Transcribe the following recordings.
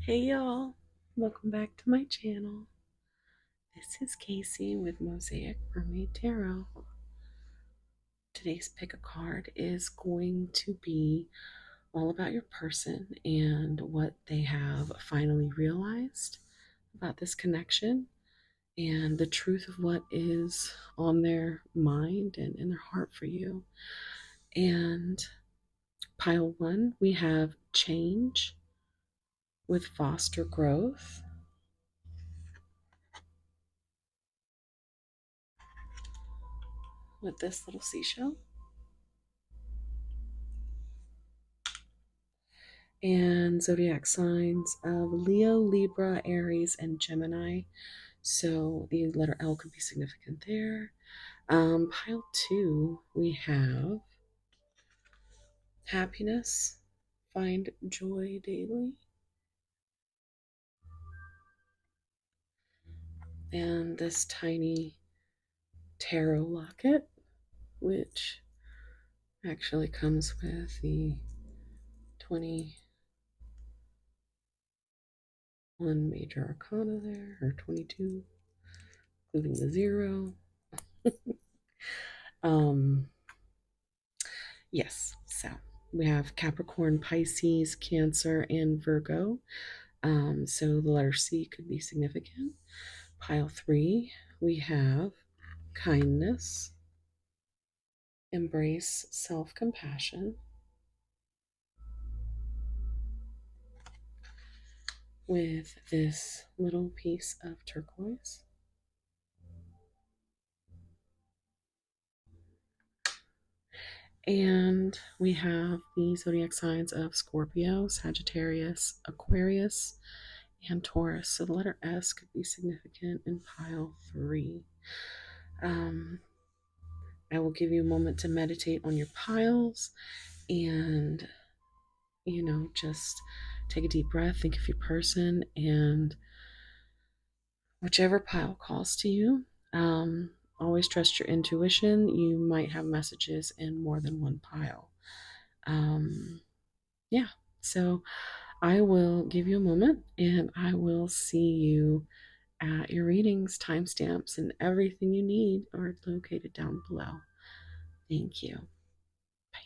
Hey y'all, welcome back to my channel. This is Casey with Mosaic Mermaid Tarot. Today's pick a card is going to be all about your person and what they have finally realized about this connection and the truth of what is on their mind and in their heart for you. And pile one, we have change with foster growth. With this little seashell. And zodiac signs of Leo, Libra, Aries, and Gemini. So the letter L could be significant there. Pile two, we have happiness, find joy daily. And this tiny tarot locket, which actually comes with the 21 major arcana there, or 22, including the 0. Yes, so we have Capricorn, Pisces, Cancer, and Virgo. So the letter C could be significant. Pile three, we have kindness, embrace self compassion, with this little piece of turquoise. And we have the zodiac signs of Scorpio, Sagittarius, Aquarius, and Taurus. So the letter S could be significant in pile three. I will give you a moment to meditate on your piles and, just take a deep breath, think of your person, and whichever pile calls to you. Always trust your intuition. You might have messages in more than one pile. Yeah, so I will give you a moment and I will see you at your readings. Timestamps and everything you need are located down below. Thank you. Bye.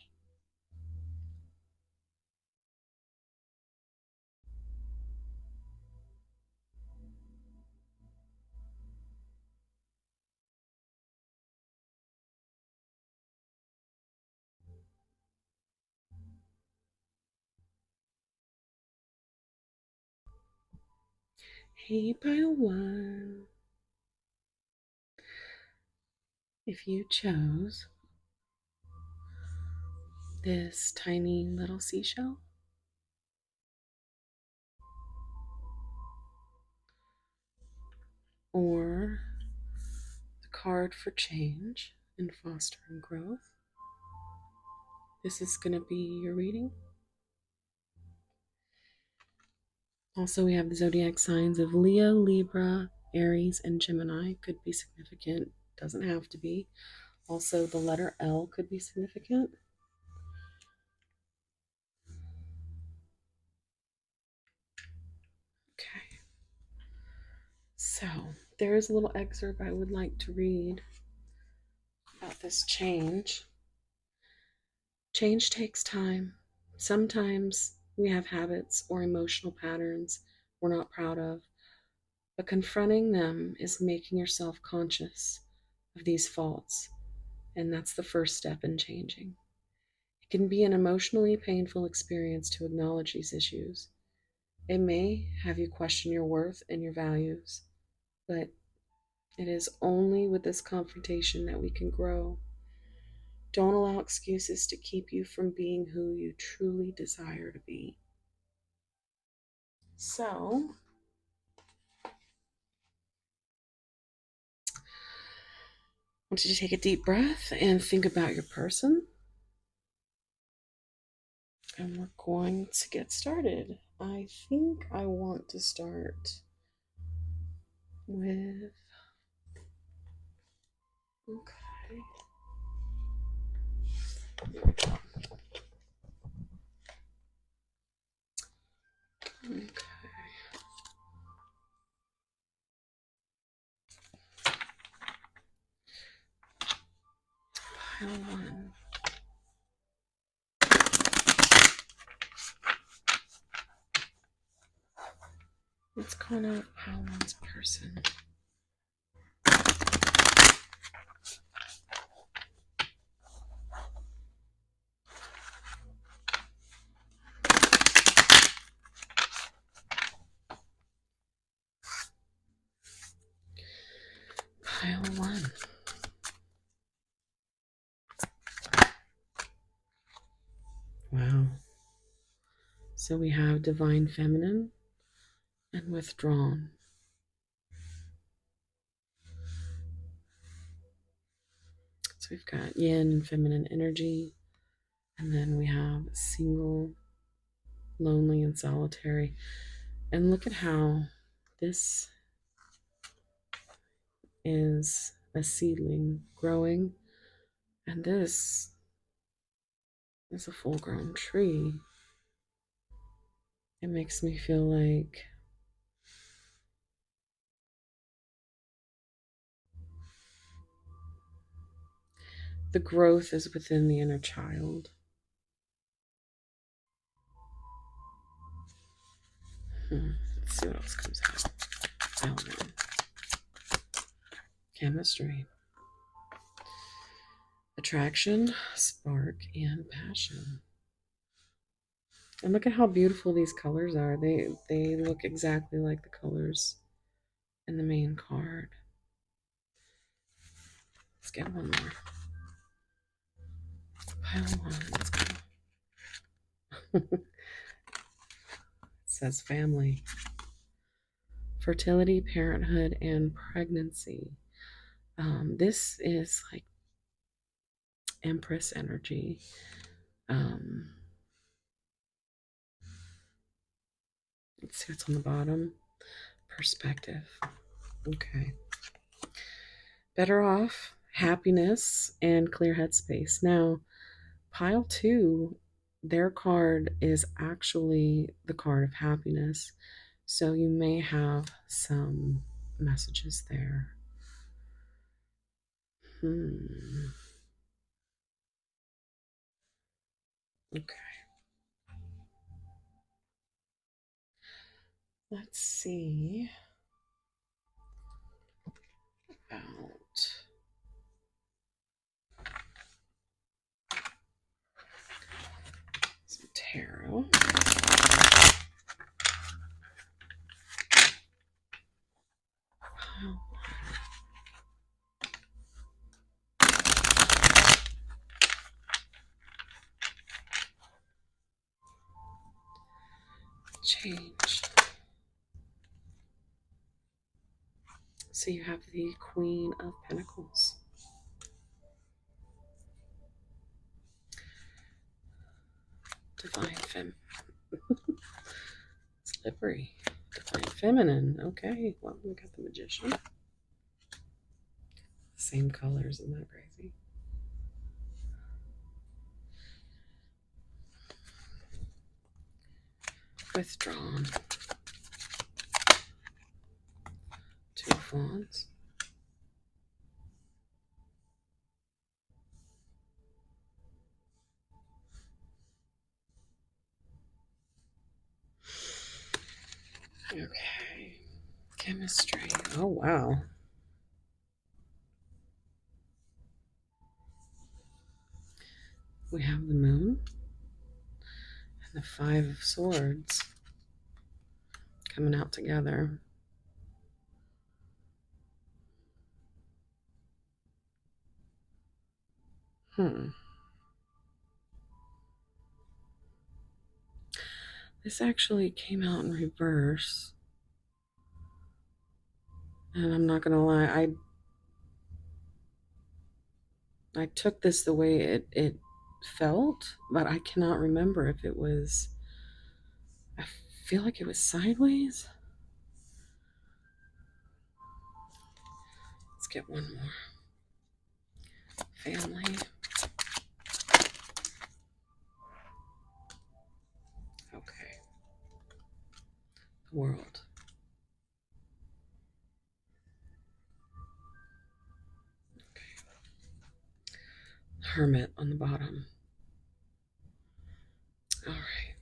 Hey, pile one. If you chose this tiny little seashell, or the card for change and fostering growth, this is going to be your reading. Also, we have the zodiac signs of Leo, Libra, Aries, and Gemini. Could be significant, doesn't have to be. Also, the letter L could be significant. Okay. So, there is a little excerpt I would like to read about this change. Change takes time. Sometimes we have habits or emotional patterns we're not proud of, but confronting them is making yourself conscious of these faults, and that's the first step in changing. It can be an emotionally painful experience to acknowledge these issues. It may have you question your worth and your values, but it is only with this confrontation that we can grow. Don't allow excuses to keep you from being who you truly desire to be. So, I want you to take a deep breath and think about your person. And we're going to get started. I think I want to start with. Okay. Okay. Pile one. What's going on with pile one's person? Pile one. Wow. So we have divine feminine and withdrawn. So we've got yin and feminine energy, and then we have single, lonely, and solitary. And look at how this is a seedling growing, and this is a full-grown tree. It makes me feel like the growth is within the inner child. Let's see what else comes out. Element. Chemistry. Attraction, spark, and passion. And look at how beautiful these colors are. They look exactly like the colors in the main card. Let's get one more. Pile one. Let's go. It says family. Fertility, parenthood, and pregnancy. This is like Empress energy. Let's see what's on the bottom. Perspective. Okay. Better off, happiness, and clear headspace. Now, pile two, their card is actually the card of happiness. So you may have some messages there. Okay. Let's see about some tarot. Pile change. So you have the Queen of Pentacles. Divine Femme. Slippery. Divine Feminine. Okay, well, we got the Magician. Same colors, isn't that crazy? Withdrawn. Two of Wands. Okay. Chemistry. Oh, wow. We have the Moon and the Five of Swords coming out together. This actually came out in reverse. And I'm not gonna lie, I took this the way it felt, but I cannot remember if it was, I feel like it was sideways. Let's get one more. Family. Okay. The World. Hermit on the bottom. All right.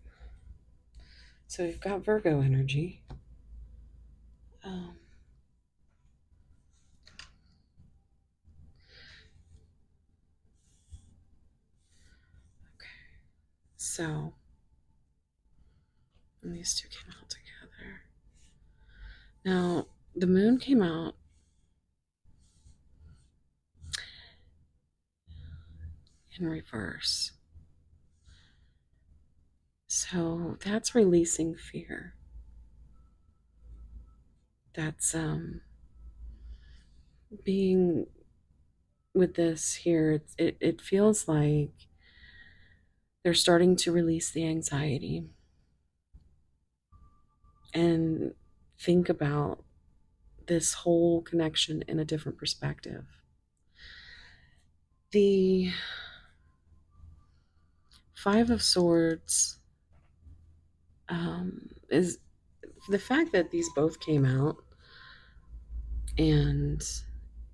So we've got Virgo energy. Um, okay. So these two came out together. Now, the moon came out in reverse. So that's releasing fear. That's being with this here. It feels like they're starting to release the anxiety and think about this whole connection in a different perspective. The Five of Swords is the fact that these both came out, and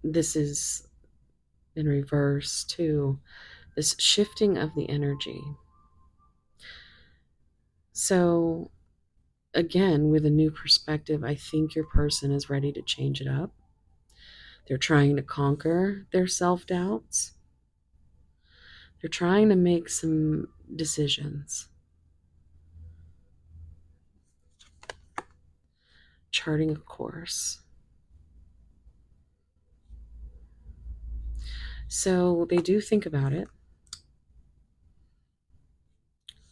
this is in reverse too, this shifting of the energy. So, again, with a new perspective, I think your person is ready to change it up. They're trying to conquer their self doubts, they're trying to make some decisions, charting a course. So, they do think about it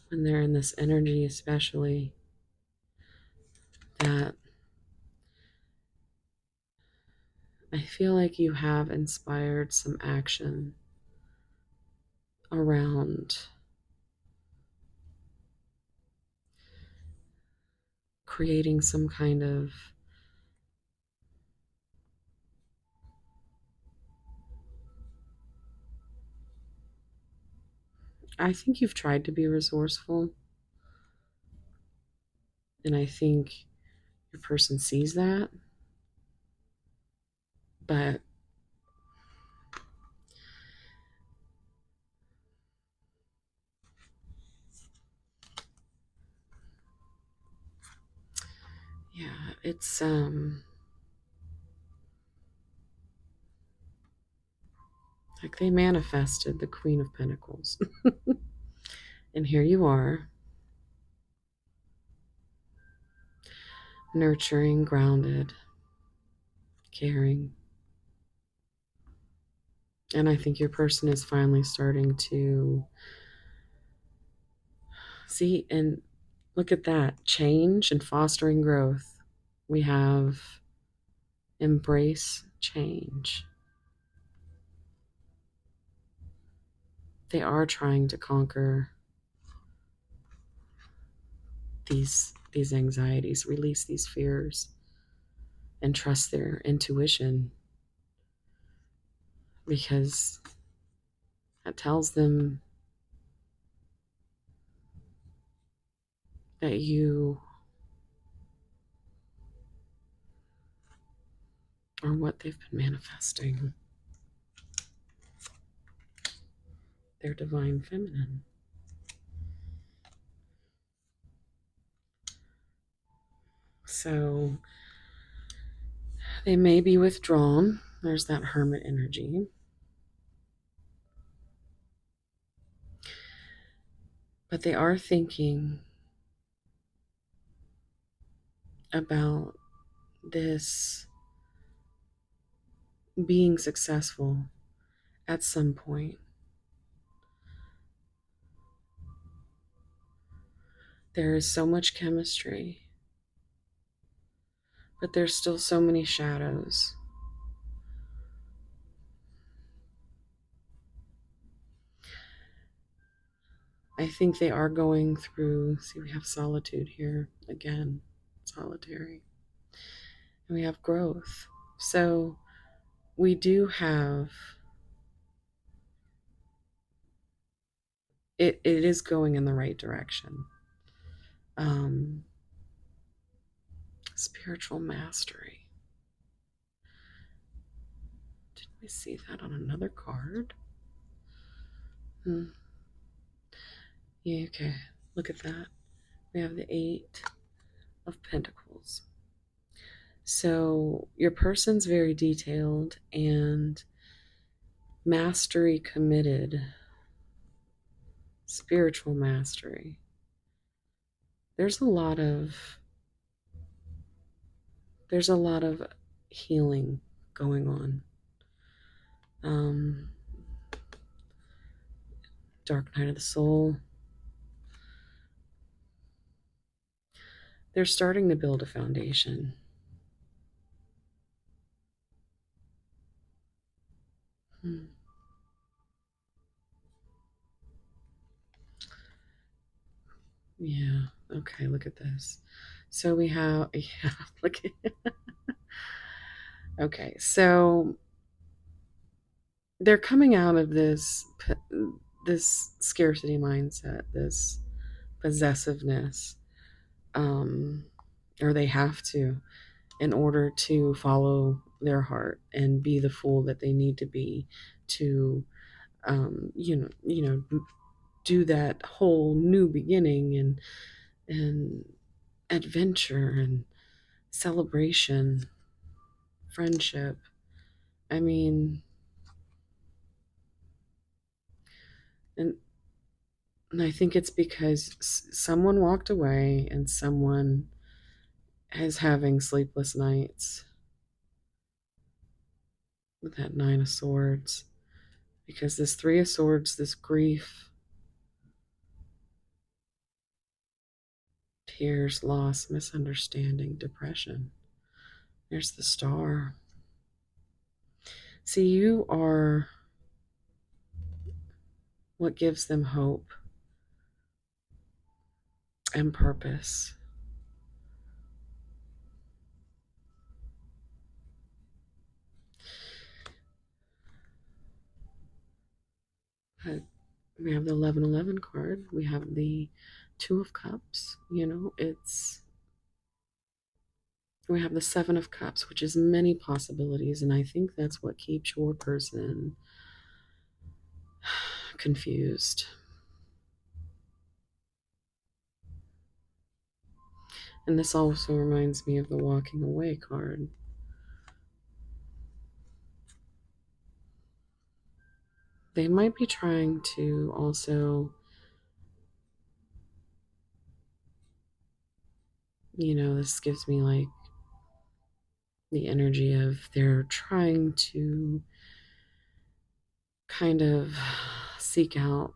when they're in this energy, especially that I feel like you have inspired some action around creating some kind of I think you've tried to be resourceful, and I think your person sees that, but yeah, it's like they manifested the Queen of Pentacles. And here you are, nurturing, grounded, caring. And I think your person is finally starting to see and look at that change and fostering growth. We have embrace change. They are trying to conquer these anxieties, release these fears, and trust their intuition, because that tells them that you are what they've been manifesting, their divine feminine. So they may be withdrawn. There's that hermit energy. But they are thinking about this being successful at some point. There is so much chemistry, but there's still so many shadows. I think they are going through, see, we have solitude here again, solitary. And we have growth. So we do have, it is going in the right direction. Um, Spiritual mastery. Did we see that on another card? Hmm. Yeah, okay. Look at that. We have the Eight of Pentacles. So your person's very detailed and mastery committed, spiritual mastery. There's a lot of there's a lot of healing going on. Um, Dark night of the soul. They're starting to build a foundation. Hmm. Yeah. Okay, look at this. So we have, yeah, look at, okay, so they're coming out of this scarcity mindset, this possessiveness, um, or they have to in order to follow their heart and be the fool that they need to be to, do that whole new beginning and adventure and celebration, friendship. I mean, and and I think it's because someone walked away and someone is having sleepless nights with that Nine of Swords. Because this Three of Swords, this grief, tears, loss, misunderstanding, depression. There's the Star. See, you are what gives them hope and purpose. But we have the 1111 card. We have the Two of Cups. We have the Seven of Cups, which is many possibilities. And I think that's what keeps your person confused. And this also reminds me of the Walking Away card. They might be trying to also, this gives me like the energy of they're trying to kind of seek out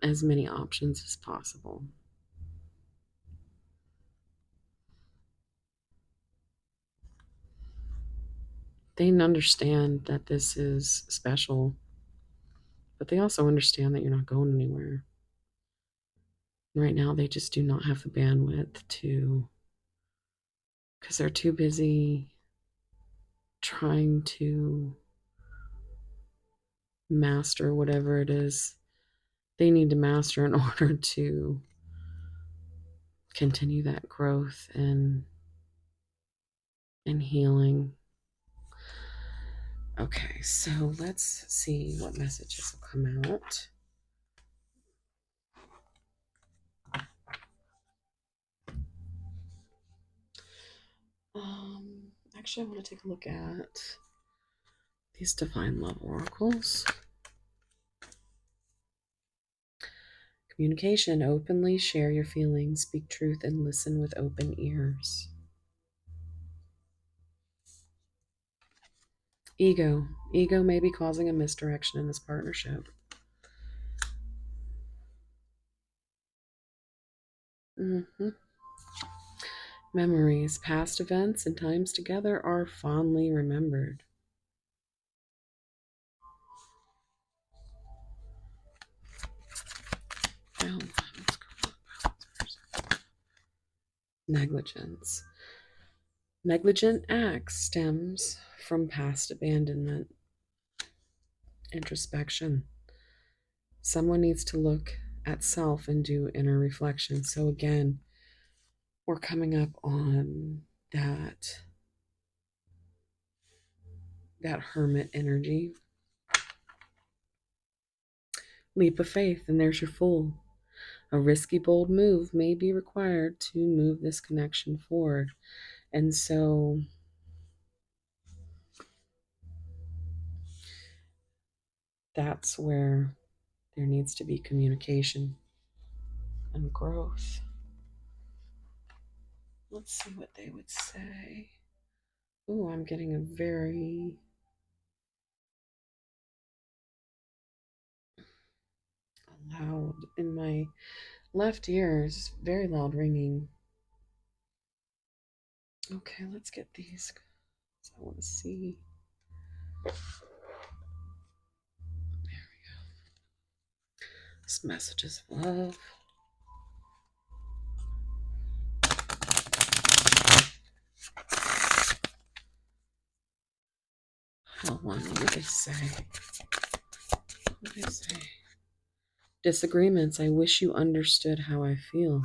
as many options as possible. They understand that this is special, but they also understand that you're not going anywhere. Right now, they just do not have the bandwidth to, because they're too busy trying to master whatever it is they need to master in order to continue that growth and healing. Okay, so let's see what messages will come out. Actually, I want to take a look at these Divine Love Oracles. Communication. Openly share your feelings, speak truth, and listen with open ears. Ego. Ego may be causing a misdirection in this partnership. Mm-hmm. Memories. Past events and times together are fondly remembered. Well, negligence. Negligent acts stems from past abandonment. Introspection. Someone needs to look at self and do inner reflection. So again, we're coming up on that hermit energy. Leap of faith, and there's your Fool. A risky, bold move may be required to move this connection forward. And so that's where there needs to be communication and growth. Let's see what they would say. Ooh, I'm getting a very loud in my left ear. Is very loud ringing. Okay, let's get these. I want to see. There we go. This message is love. Hold on, what did they say? What did they say? Disagreements. I wish you understood how I feel.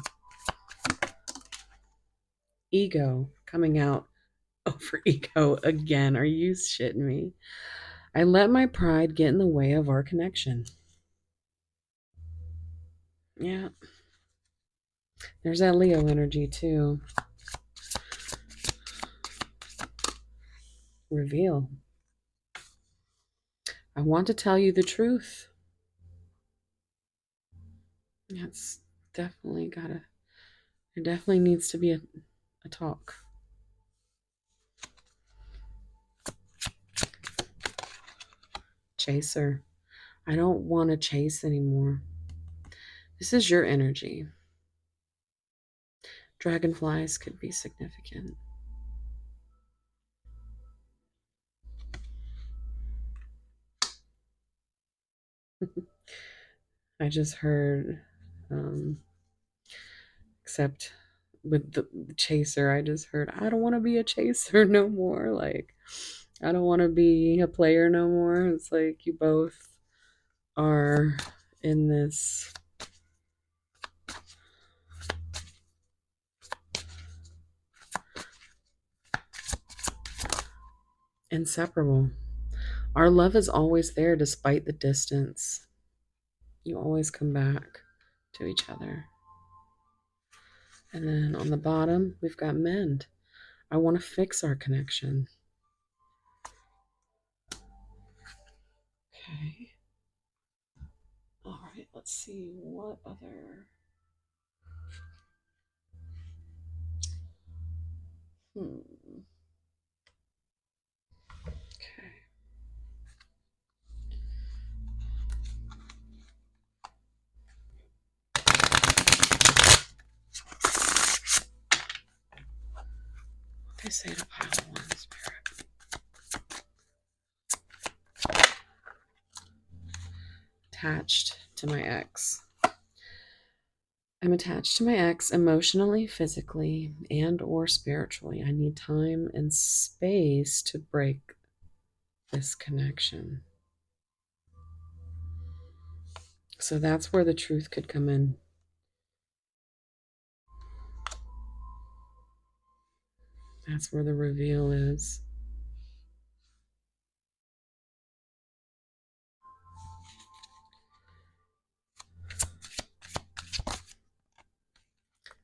Ego coming out over ego again. Are you shitting me? I let my pride get in the way of our connection. Yeah. There's that Leo energy too. Reveal. I want to tell you the truth. That's definitely gotta, there definitely needs to be a talk. Chaser. I don't want to chase anymore. This is your energy. Dragonflies could be significant. I just heard, except with the chaser, I just heard, I don't want to be a chaser no more. Like, I don't want to be a player no more. It's like you both are in this inseparable. Our love is always there despite the distance. You always come back to each other. And then on the bottom, we've got mend. I want to fix our connection. Okay. All right, let's see what other. Okay. They say to pile one spirit. Attached to my ex. I'm attached to my ex emotionally, physically, and or spiritually. I need time and space to break this connection. So that's where the truth could come in. That's where the reveal is.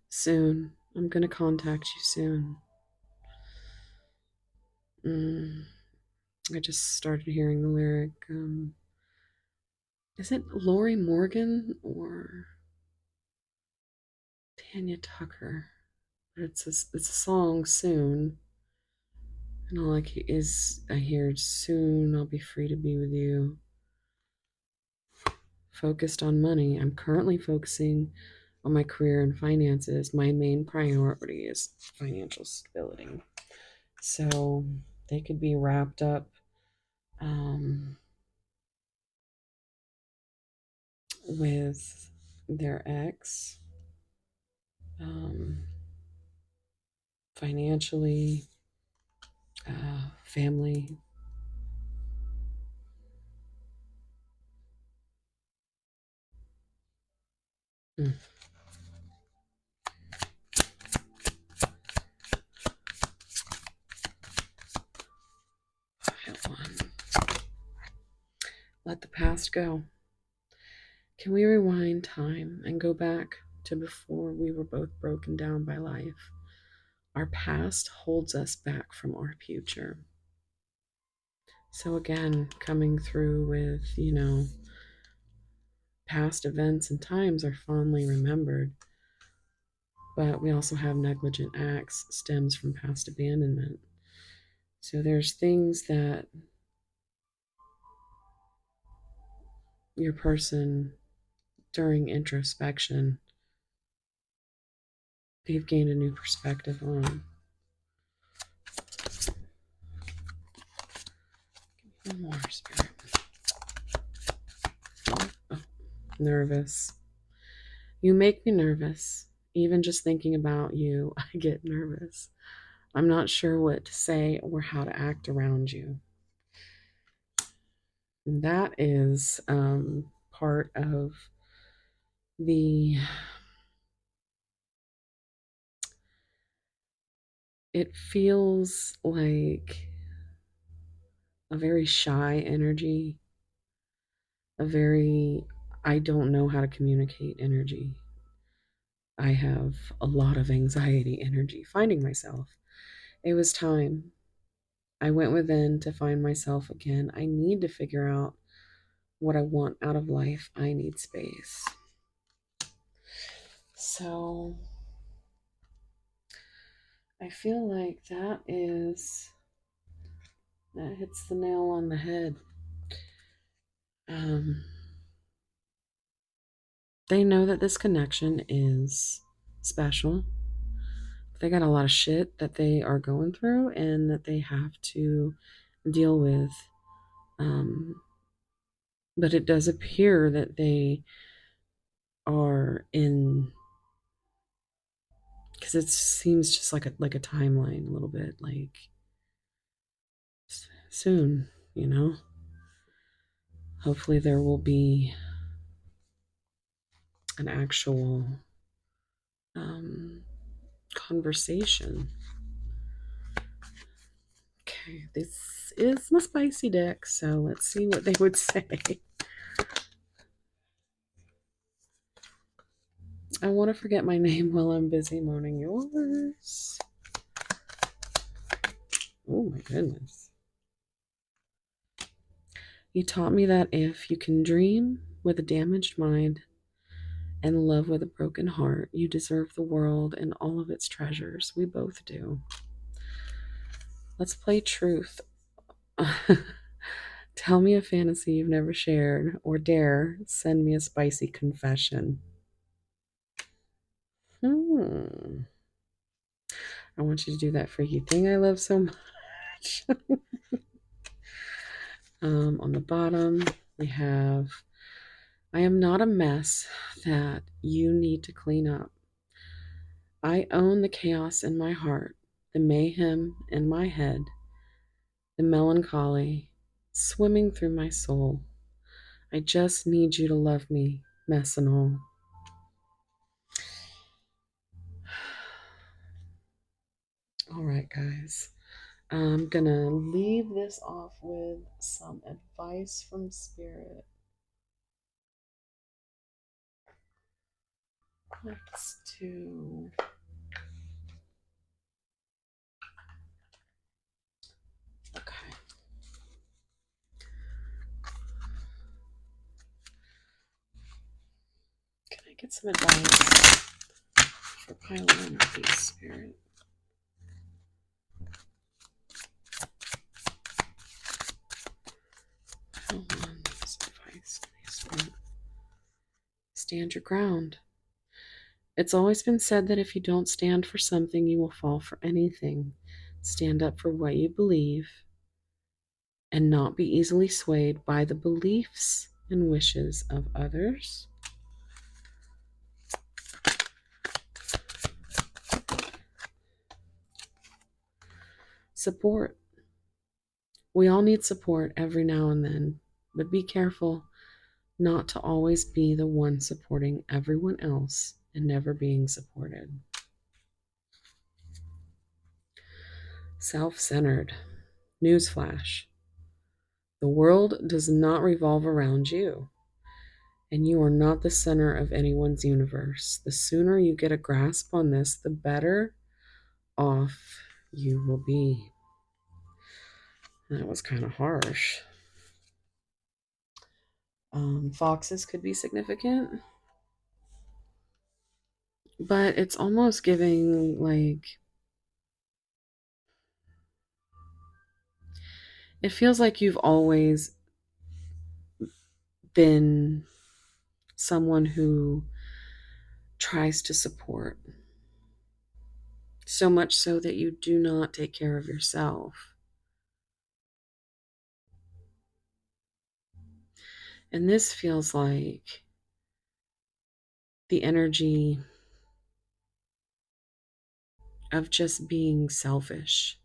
Soon. I'm going to contact you soon. I just started hearing the lyric. Is it Lori Morgan or Tanya Tucker? But it's a song, Soon. And all I hear, soon I'll be free to be with you. Focused on money. I'm currently focusing on my career and finances. My main priority is financial stability. So they could be wrapped up with their ex, financially, family. Mm. Let the past go. Can we rewind time and go back to before we were both broken down by life? Our past holds us back from our future. So, again, coming through with, past events and times are fondly remembered, but we also have negligent acts stems from past abandonment. So, there's things that your person during introspection, they've gained a new perspective on. One more, Spirit. Oh, nervous. You make me nervous. Even just thinking about you, I get nervous. I'm not sure what to say or how to act around you. And that is part of the. It feels like a very shy energy, a very I don't know how to communicate energy. I have a lot of anxiety energy finding myself. It was time. I went within to find myself again. I need to figure out what I want out of life. I need space. So I feel like that hits the nail on the head. They know that this connection is special. They got a lot of shit that they are going through and that they have to deal with. But it does appear that they are in, because it seems just like a timeline a little bit, like soon, Hopefully there will be an actual conversation. Okay, this is my spicy deck, so let's see what they would say. I want to forget my name while I'm busy moaning yours. Oh my goodness. You taught me that if you can dream with a damaged mind and love with a broken heart, you deserve the world and all of its treasures. We both do. Let's play truth. Tell me a fantasy you've never shared, or dare send me a spicy confession. I want you to do that freaky thing I love so much. On the bottom, we have I am not a mess that you need to clean up. I own the chaos in my heart, the mayhem in my head, the melancholy swimming through my soul. I just need you to love me, mess and all. All right, guys. I'm going to leave this off with some advice from Spirit. Let's do. Okay. Can I get some advice for pile on, please, Spirit? Pile on this advice, please, Spirit. Stand your ground. It's always been said that if you don't stand for something, you will fall for anything. Stand up for what you believe and not be easily swayed by the beliefs and wishes of others. Support. We all need support every now and then, but be careful not to always be the one supporting everyone else and never being supported. Self-centered. Newsflash. The world does not revolve around you. And you are not the center of anyone's universe. The sooner you get a grasp on this, the better off you will be. That was kind of harsh. Foxes could be significant, but it's almost giving like, it feels like you've always been someone who tries to support, so much so that you do not take care of yourself. And this feels like the energy of just being selfish.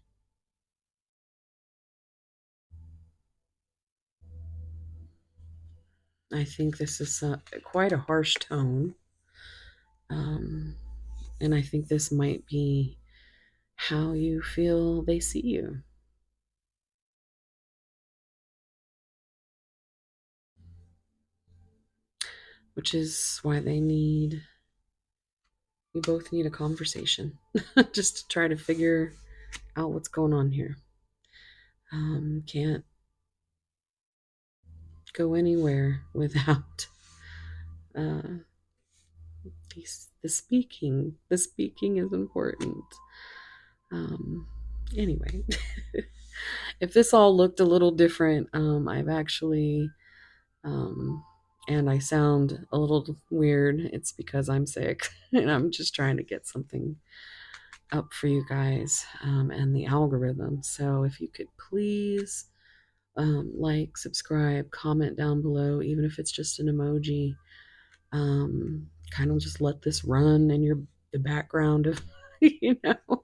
I think this is quite a harsh tone. Um, and I think this might be how you feel they see you. Which is why you both need a conversation just to try to figure out what's going on here. Can't go anywhere without uh, the speaking. The speaking is important. Um, anyway, if this all looked a little different, I've actually, and I sound a little weird, it's because I'm sick and I'm just trying to get something up for you guys and the algorithm. So if you could please like, subscribe, comment down below, even if it's just an emoji. Kind of just let this run in the background of, you know,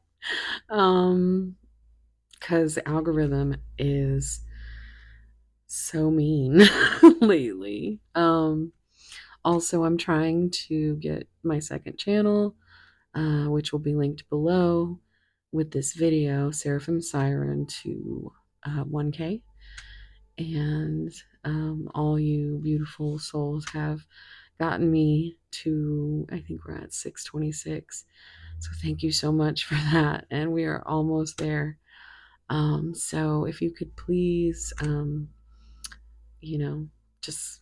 because the algorithm is so mean lately. Also, I'm trying to get my second channel, which will be linked below with this video, Seraphim Siren, to 1K. And all you beautiful souls have gotten me to, I think we're at 626. So thank you so much for that. And we are almost there. So if you could please, just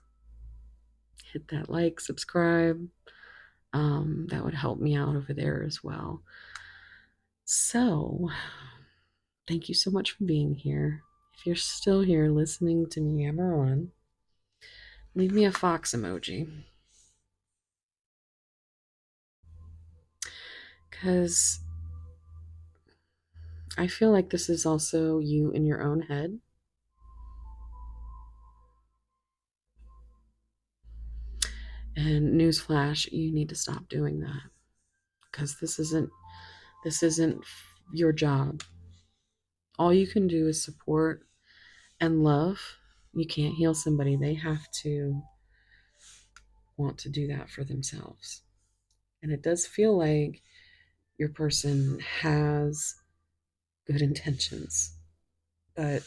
hit that like, subscribe. That would help me out over there as well. So thank you so much for being here. If you're still here listening to me hammer on, leave me a fox emoji. Because I feel like this is also you in your own head. And newsflash, you need to stop doing that. Because this isn't your job. All you can do is support and love. You can't heal somebody. They have to want to do that for themselves. And it does feel like your person has good intentions, but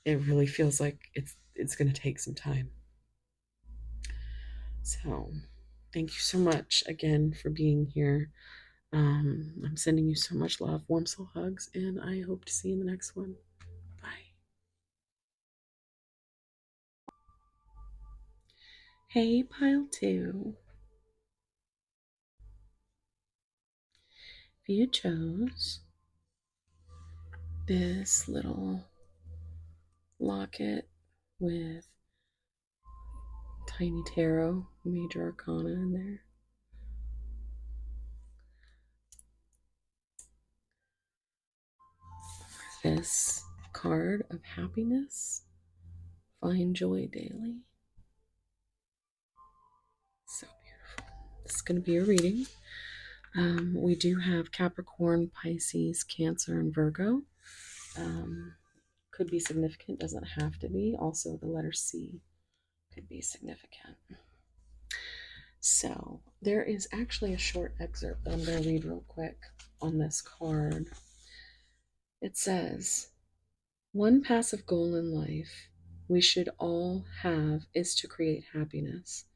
it really feels like it's going to take some time. So thank you so much again for being here. I'm sending you so much love, warm soul hugs, and I hope to see you in the next one. Bye. Hey, pile two. If you chose this little locket with tiny tarot, major arcana in there, this card of happiness, find joy daily. So beautiful. This is going to be a reading. We do have Capricorn, Pisces, Cancer, and Virgo. Could be significant, doesn't have to be. Also, the letter C could be significant. So, there is actually a short excerpt that I'm going to read real quick on this card. It says, one passive goal in life we should all have is to create happiness.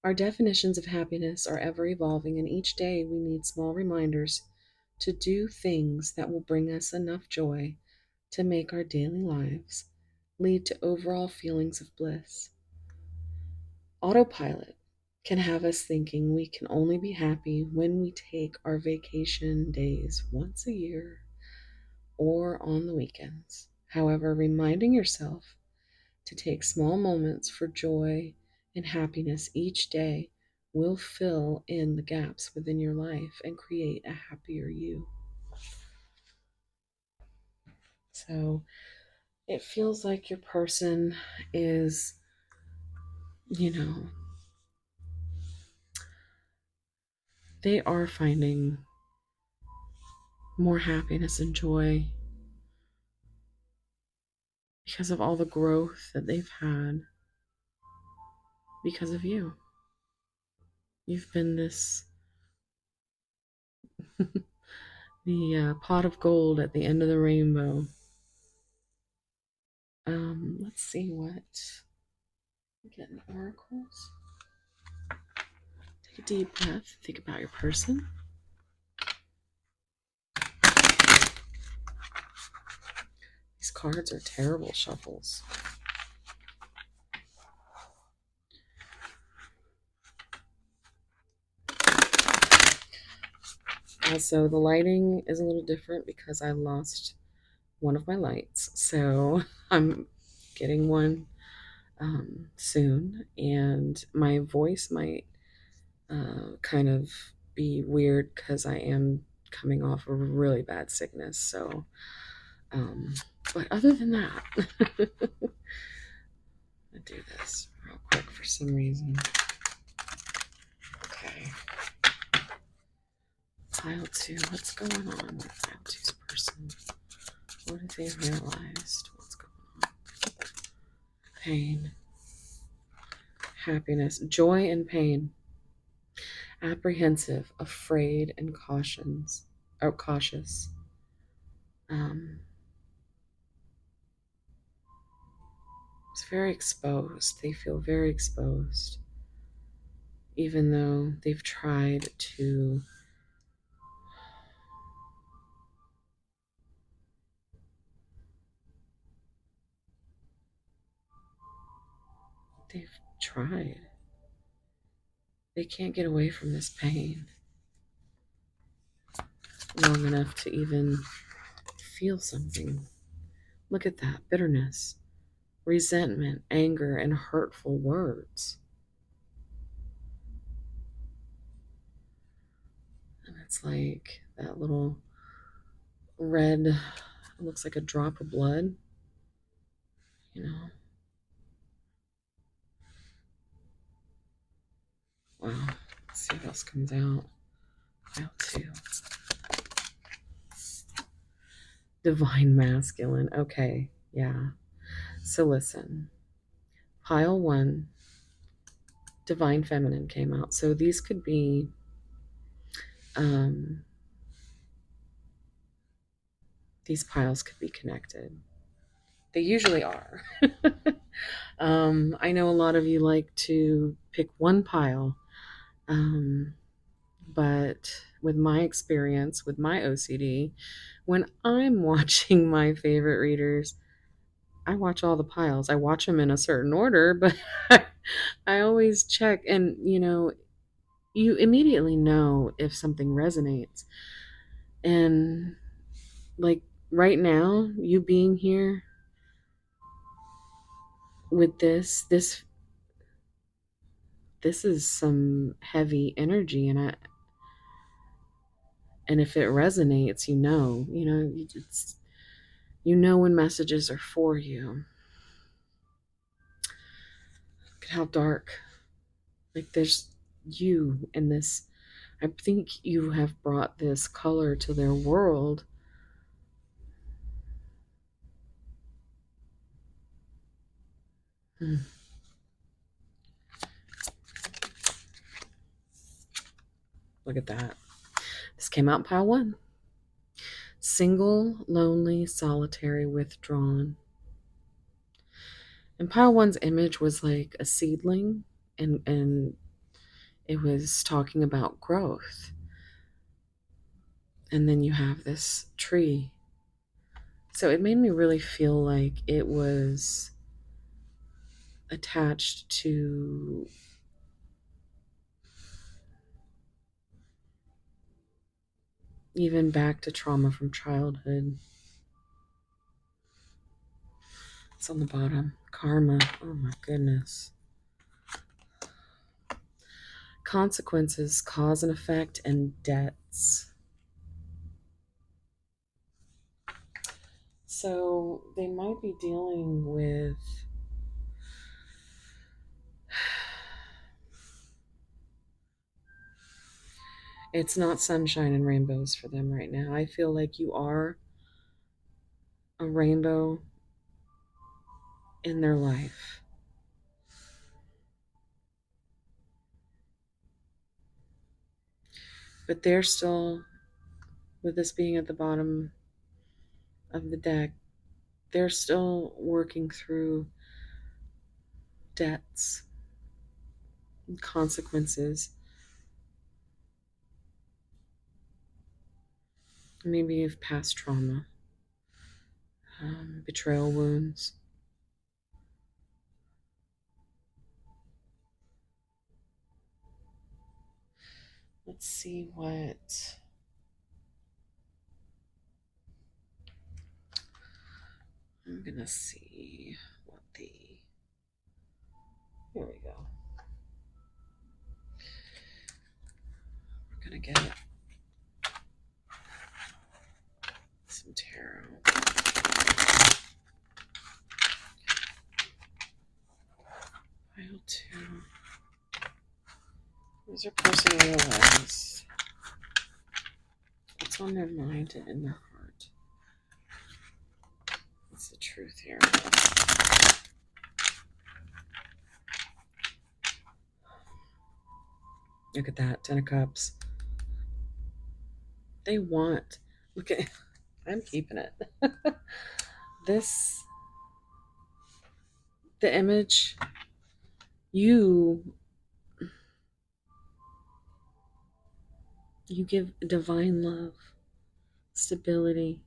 Our definitions of happiness are ever evolving, and each day we need small reminders to do things that will bring us enough joy to make our daily lives lead to overall feelings of bliss. Autopilot can have us thinking we can only be happy when we take our vacation days once a year or on the weekends. However, reminding yourself to take small moments for joy and happiness each day will fill in the gaps within your life and create a happier you. So it feels like your person is, you know, they are finding more happiness and joy because of all the growth that they've had because of you. You've been this, the pot of gold at the end of the rainbow. Let's see what. Getting oracles. Take a deep breath. Think about your person. These cards are terrible shuffles. Also, the lighting is a little different because I lost one of my lights. So I'm getting one soon. And my voice might kind of be weird because I am coming off a really bad sickness. So, but other than that, I'll do this real quick for some reason. Okay. Pile 2, what's going on with Pile 2's person? What have they realized? What's going on? Pain, happiness, joy and pain, apprehensive, afraid, and cautious. It's very exposed. They feel very exposed, even though they've tried to they've tried. They can't get away from this pain long enough to even feel something. Look at that bitterness, resentment, anger, and hurtful words. And it's like that little red, it looks like a drop of blood, you know. Wow. Let's see what else comes out. Pile 2. Divine masculine. Okay. Yeah. So listen. Pile 1, divine feminine came out. So these could be these piles could be connected. They usually are. I know a lot of you like to pick one pile, but with my experience, with my OCD, when I'm watching my favorite readers, I watch all the piles. I watch them in a certain order, but I always check, and you immediately know if something resonates. And like right now, you being here with this is some heavy energy, and if it resonates, when messages are for you. Look at how dark. Like there's you in this. I think you have brought this color to their world. Look at that. This came out in pile 1. Single, lonely, solitary, withdrawn. And pile one's image was like a seedling, and it was talking about growth. And then you have this tree. So it made me really feel like it was attached to even back to trauma from childhood. It's on the bottom. Karma. Oh my goodness. Consequences, cause and effect, and debts. So they might be dealing with it's not sunshine and rainbows for them right now. I feel like you are a rainbow in their life. But they're still, with this being at the bottom of the deck, they're still working through debts and consequences. Maybe of past trauma, betrayal wounds. Let's see what. I'm gonna see what the. Here we go. We're gonna get some tarot. Pile 2. Where's their person realize? What's on their mind and in their heart? What's the truth here? Look at that, 10 of Cups. They want. Look at. I'm keeping it. This. The image. You give divine love, stability,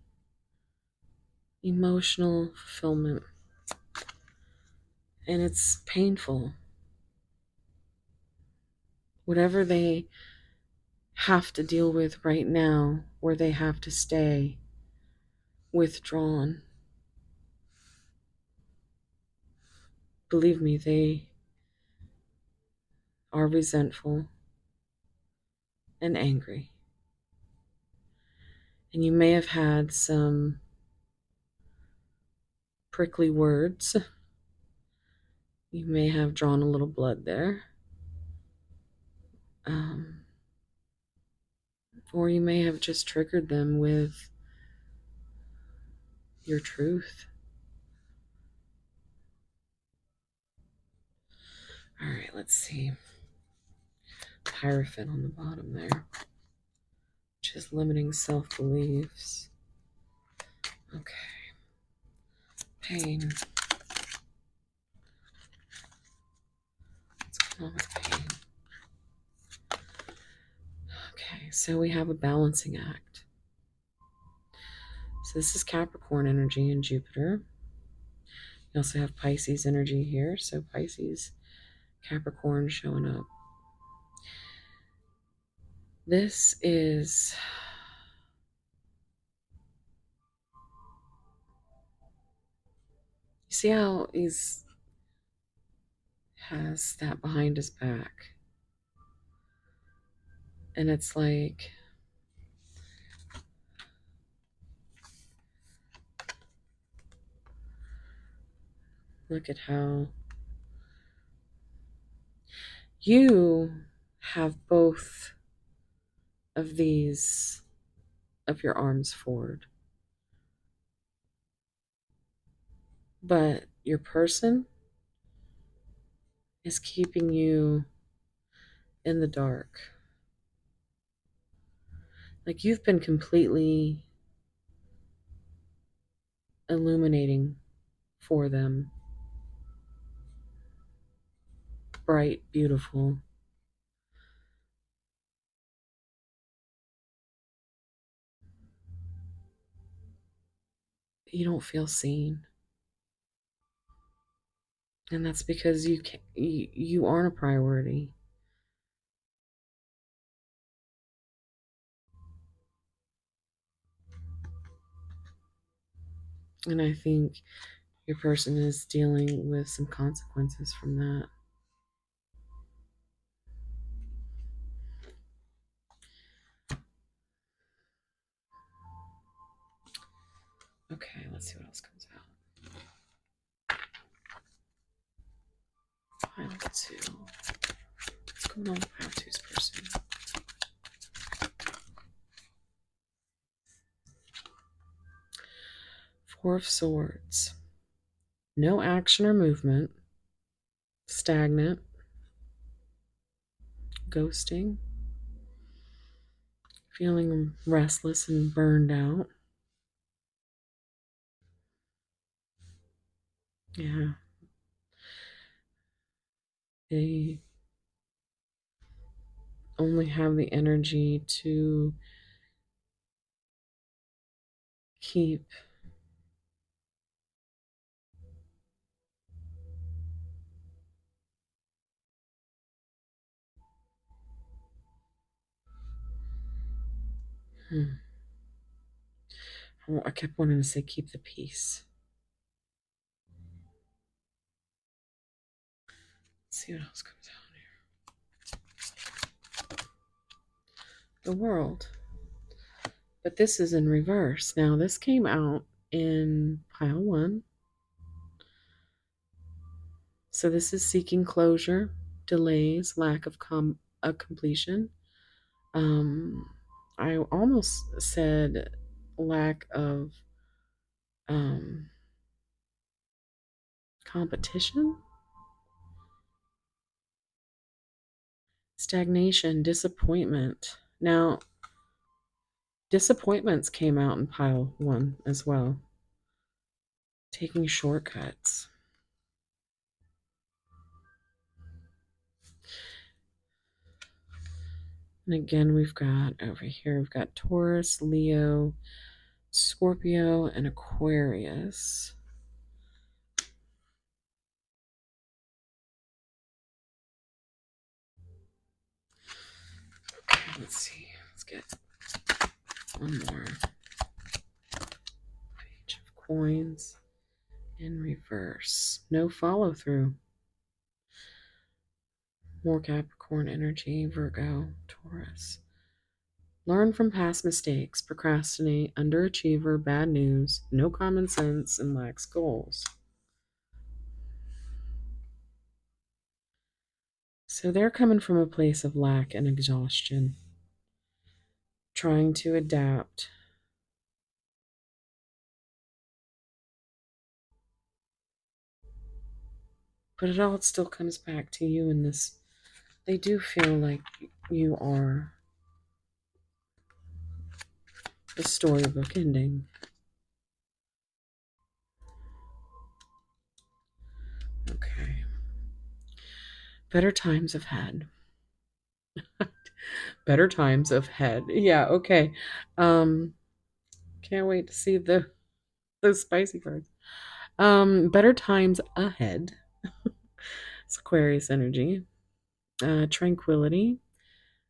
emotional fulfillment. And it's painful. Whatever they have to deal with right now, where they have to stay withdrawn. Believe me, they are resentful and angry. And you may have had some prickly words. You may have drawn a little blood there. Or you may have just triggered them with your truth. All right, let's see. Hierophant on the bottom there, which is limiting self-beliefs. Okay. Pain. What's going on with pain? Okay, so we have a balancing act. So this is Capricorn energy and Jupiter. You also have Pisces energy here. So Pisces, Capricorn showing up. This is you see how he's has that behind his back. And it's like look at how you have both of these of your arms forward. But your person is keeping you in the dark. Like you've been completely illuminating for them. bright, beautiful. You don't feel seen. And that's because you aren't a priority. And I think your person is dealing with some consequences from that. Okay, let's see what else comes out. Pile two. What's going on with pile two's person? Four of Swords. No action or movement. Stagnant. Ghosting. Feeling restless and burned out. Yeah. They only have the energy to keep I kept wanting to say keep the peace. Let's see what else comes out here. The World. But this is in reverse. Now, this came out in pile one. So this is seeking closure, delays, lack of completion. Um, I almost said lack of um, competition, stagnation, disappointment. Now, disappointments came out in pile one as well. Taking shortcuts. And again, we've got over here, we've got Taurus, Leo, Scorpio, and Aquarius. Okay, let's see. Let's get one more. Page of Coins in reverse. No follow through. More Capricorn energy, Virgo, Taurus. Learn from past mistakes, procrastinate, underachiever, bad news, no common sense, and lacks goals. So they're coming from a place of lack and exhaustion, trying to adapt. But it all still comes back to you in this. They do feel like you are the storybook ending. Okay. Better times ahead. Better times ahead. Yeah, okay. Um, can't wait to see those spicy cards. Better times ahead. It's Aquarius energy. Tranquility,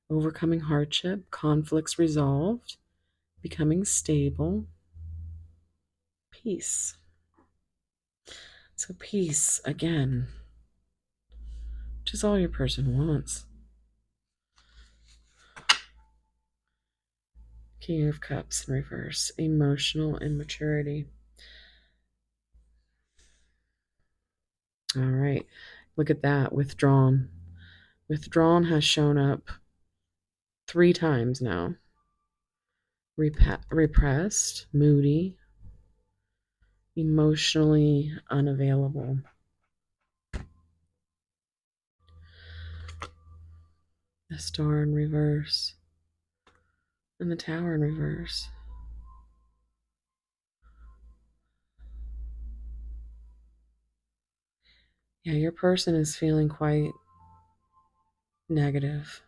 overcoming hardship, conflicts resolved, becoming stable, peace. So peace again, which is all your person wants. King of Cups in reverse, emotional immaturity. All right, look at that, withdrawn. Withdrawn has shown up 3 times now. Repressed, moody, emotionally unavailable. The Star in reverse, and the Tower in reverse. Yeah, your person is feeling quite negative,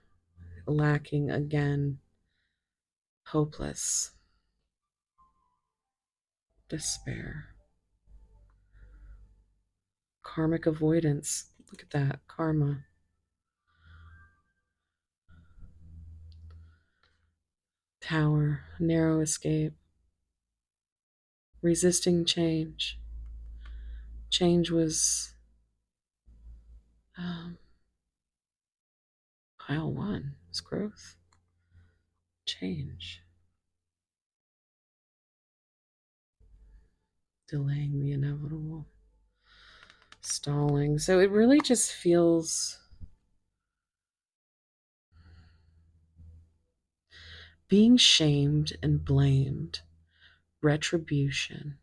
lacking again, hopeless, despair, karmic avoidance. Look at that, karma. Tower, narrow escape, resisting change. Change was um, pile one, was growth, change, delaying the inevitable, stalling. So it really just feels being shamed and blamed, retribution.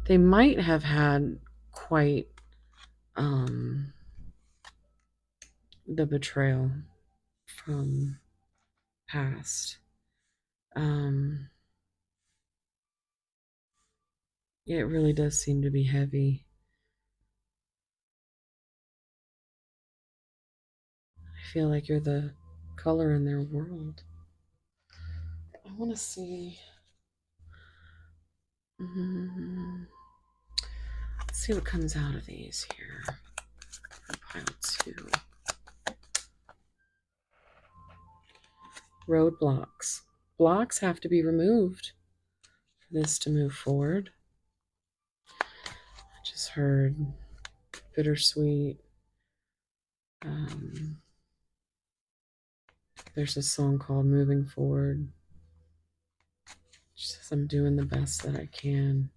They might have had quite the betrayal from past. Um, yeah, it really does seem to be heavy. I feel like you're the color in their world. I want to see. Let's see what comes out of these here. Pile two. Roadblocks. Blocks have to be removed for this to move forward. I just heard bittersweet. There's a song called Moving Forward. Just says I'm doing the best that I can.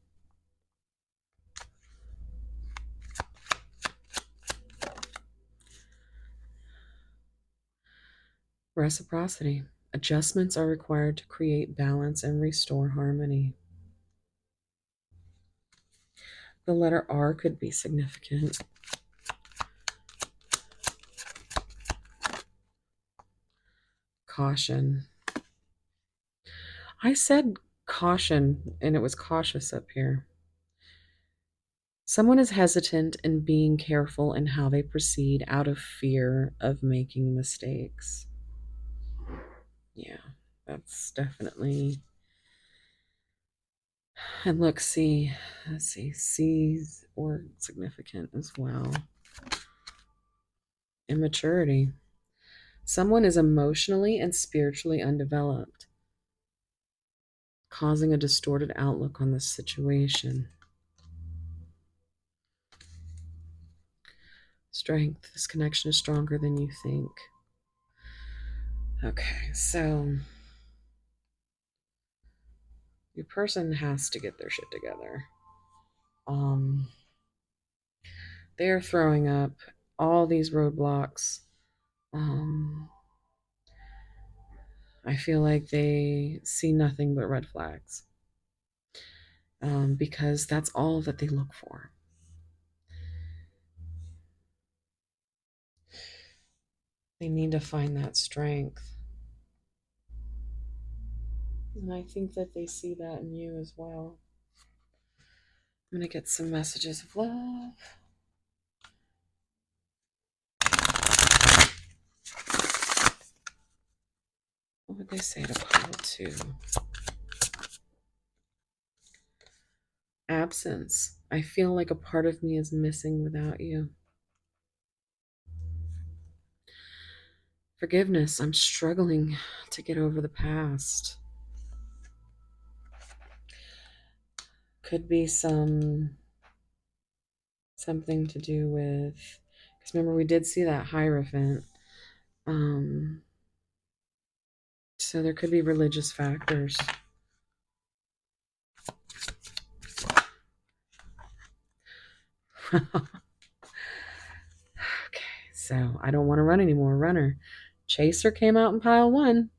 Reciprocity. Adjustments are required to create balance and restore harmony. The letter R could be significant. Caution. I said caution, and it was cautious up here. Someone is hesitant in being careful in how they proceed out of fear of making mistakes. Yeah, that's definitely. And look, let's see, C's or significant as well. Immaturity. Someone is emotionally and spiritually undeveloped, causing a distorted outlook on the situation. Strength. This connection is stronger than you think. Okay, so your person has to get their shit together. They're throwing up all these roadblocks. I feel like they see nothing but red flags, because that's all that they look for. They need to find that strength. And I think that they see that in you as well. I'm going to get some messages of love. What would they say to pile two? Absence. I feel like a part of me is missing without you. Forgiveness. I'm struggling to get over the past. Could be something to do with, because remember we did see that Hierophant. So there could be religious factors. Okay, so I don't want to run anymore. Runner. Chaser came out in pile one.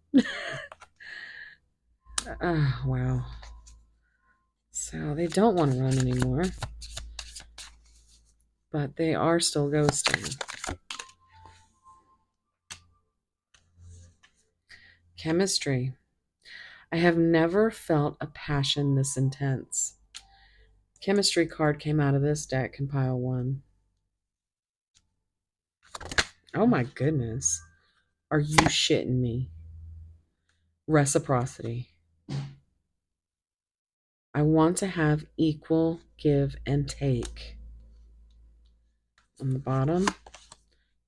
Oh, wow. So they don't want to run anymore. But they are still ghosting. Chemistry. I have never felt a passion this intense. Chemistry card came out of this deck in pile one. Oh my goodness. Are you shitting me? Reciprocity. I want to have equal give and take. On the bottom,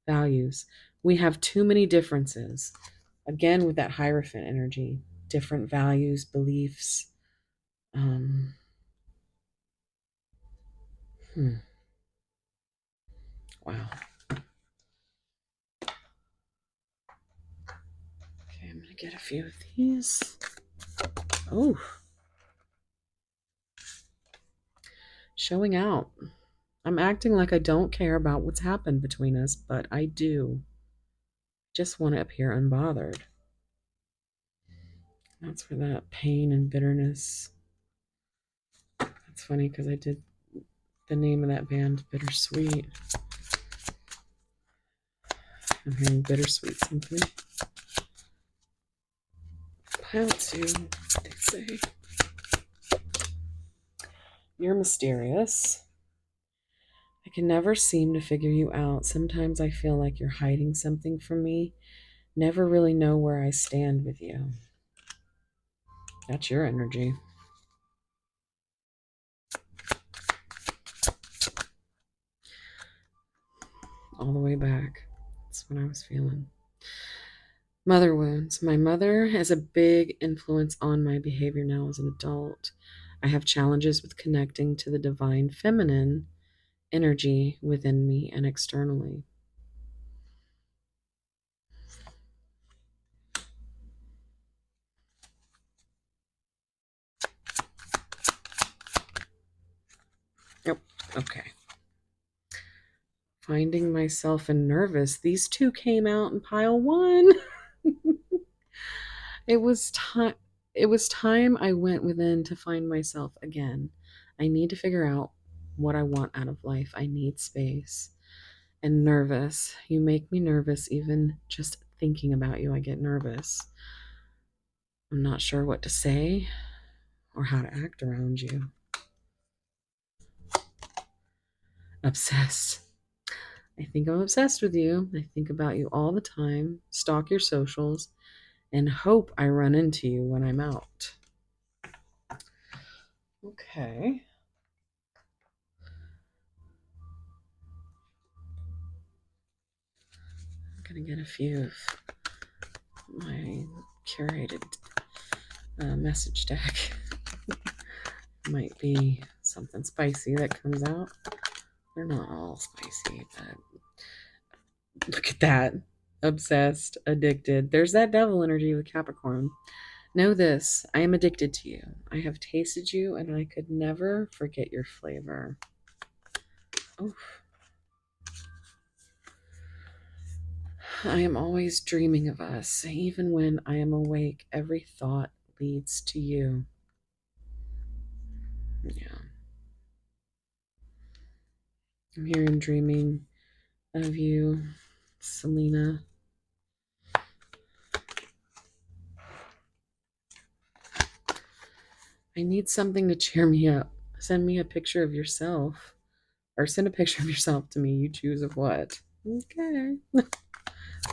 values. We have too many differences. Again, with that Hierophant energy, different values, beliefs. Um, hmm. Wow. Okay, I'm going to get a few of these. Oh, showing out. I'm acting like I don't care about what's happened between us, but I do. Just want to appear unbothered. That's where that pain and bitterness. That's funny because I did the name of that band, Bittersweet. I'm hearing Bittersweet Symphony. Pile two, they say. You're mysterious. I can never seem to figure you out. Sometimes I feel like you're hiding something from me. Never really know where I stand with you. That's your energy. All the way back. That's what I was feeling. Mother wounds. My mother has a big influence on my behavior now as an adult. I have challenges with connecting to the divine feminine energy within me and externally. Yep. Okay. Finding myself and nervous. These two came out in pile one. It was time. It was time I went within to find myself again. I need to figure out what I want out of life. I need space. And nervous. You make me nervous. Even just thinking about you, I get nervous. I'm not sure what to say or how to act around you. Obsessed. I think I'm obsessed with you. I think about you all the time, stalk your socials, and hope I run into you when I'm out. Okay. I'm going to get a few of my curated message deck. Might be something spicy that comes out. They're not all spicy, but look at that. Obsessed, addicted. There's that devil energy with Capricorn. Know this, I am addicted to you. I have tasted you and I could never forget your flavor. Oof. I am always dreaming of us. Even when I am awake, every thought leads to you. Yeah. I'm here and dreaming of you, Selena. I need something to cheer me up. Send me a picture of yourself. Or send a picture of yourself to me. You choose of what. Okay.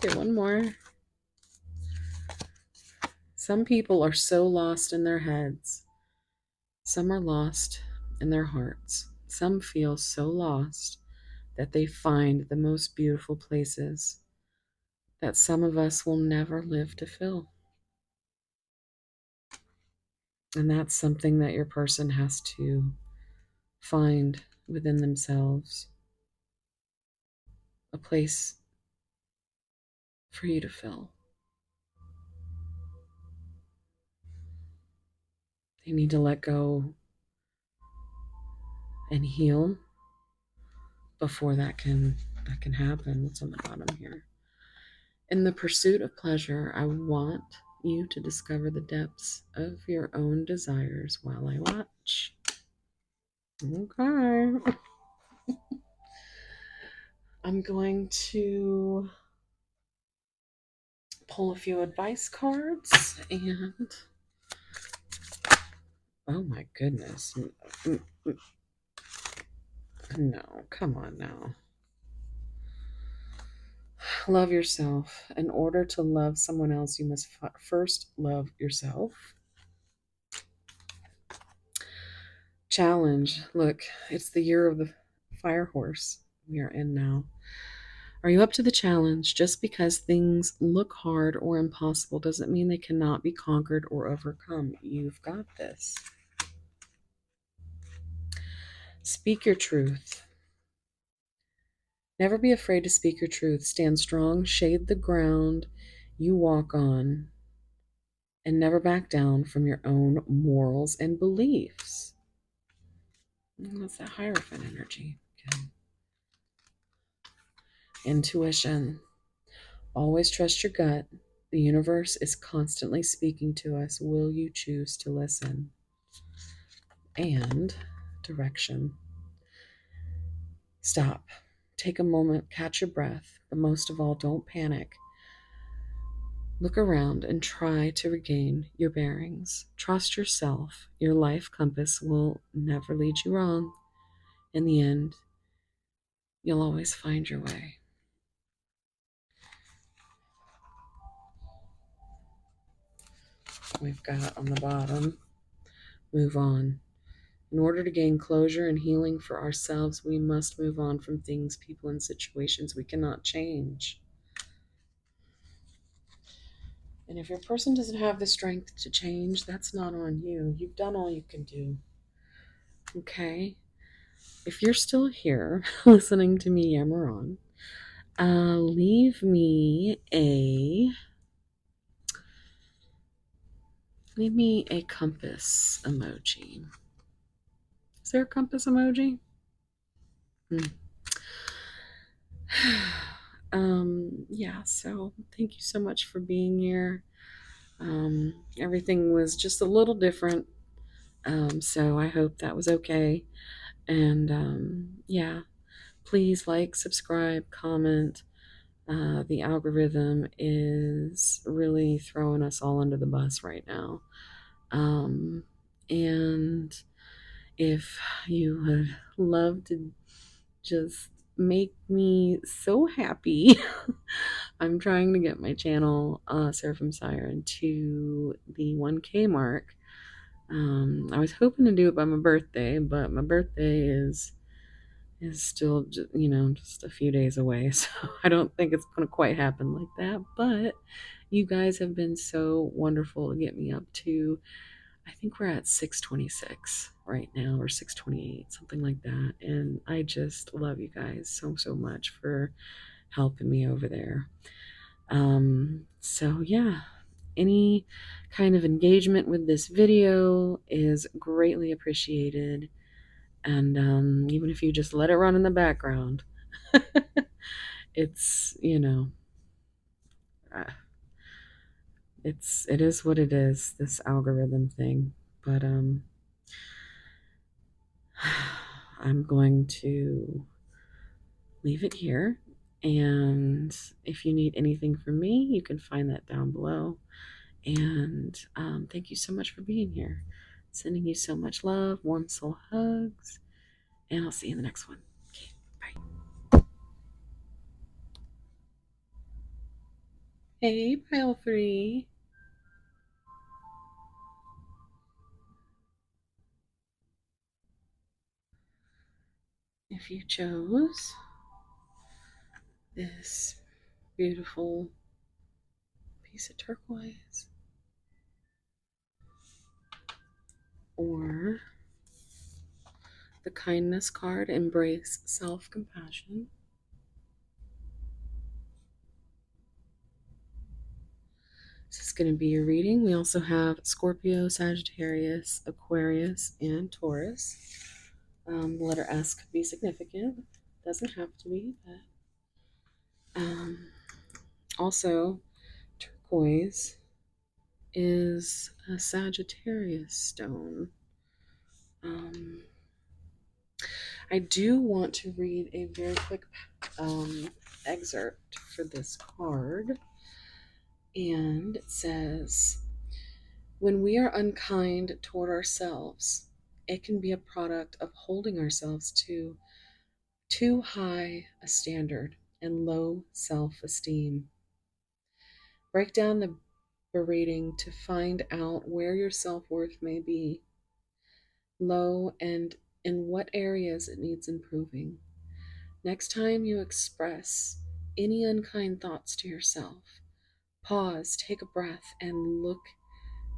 Get one more. Some people are so lost in their heads. Some are lost in their hearts. Some feel so lost that they find the most beautiful places that some of us will never live to fill. And that's something that your person has to find within themselves, a place for you to fill. They need to let go and heal before that can happen. What's on the bottom here? In the pursuit of pleasure, I want you to discover the depths of your own desires while I watch. Okay. I'm going to pull a few advice cards and oh my goodness. No, come on now. Love yourself. In order to love someone else, you must first love yourself. Challenge. Look, it's the year of the fire horse we are in now. Are you up to the challenge? Just because things look hard or impossible doesn't mean they cannot be conquered or overcome. You've got this. Speak your truth. Never be afraid to speak your truth. Stand strong, shade the ground you walk on, and never back down from your own morals and beliefs. That's that Hierophant energy. Okay. Intuition. Always trust your gut. The universe is constantly speaking to us. Will you choose to listen? And direction. Stop. Take a moment, catch your breath, but most of all, don't panic. Look around and try to regain your bearings. Trust yourself. Your life compass will never lead you wrong. In the end, you'll always find your way. We've got on the bottom, move on. In order to gain closure and healing for ourselves, we must move on from things, people, and situations we cannot change. And if your person doesn't have the strength to change, that's not on you. You've done all you can do. Okay? If you're still here listening to me yammer on, leave me a compass emoji. Is there a compass emoji? Yeah, so thank you so much for being here. Everything was just a little different. So I hope that was okay. And yeah, please like, subscribe, comment. The algorithm is really throwing us all under the bus right now. And if you would love to just make me so happy, I'm trying to get my channel, Seraphim Siren, to the 1K mark. I was hoping to do it by my birthday, but my birthday is still, just a few days away. So I don't think it's going to quite happen like that. But you guys have been so wonderful to get me up to, I think we're at 626 right now, or 628, something like that. And I just love you guys so, so much for helping me over there. So yeah, any kind of engagement with this video is greatly appreciated. And even if you just let it run in the background, it's, uh, it is what it is, this algorithm thing. But I'm going to leave it here. And if you need anything from me, you can find that down below. And thank you so much for being here. Sending you so much love, warm soul hugs, and I'll see you in the next one. Okay, bye. Hey, pile 3. If you chose this beautiful piece of turquoise, or the kindness card, embrace self-compassion, this is going to be your reading. We also have Scorpio, Sagittarius, Aquarius, and Taurus. The letter S could be significant. Doesn't have to be, but also turquoise is a Sagittarius stone. I do want to read a very quick excerpt for this card. And it says, when we are unkind toward ourselves, it can be a product of holding ourselves to too high a standard and low self esteem. Break down the berating to find out where your self worth may be low and in what areas it needs improving. Next time you express any unkind thoughts to yourself, pause, take a breath, and look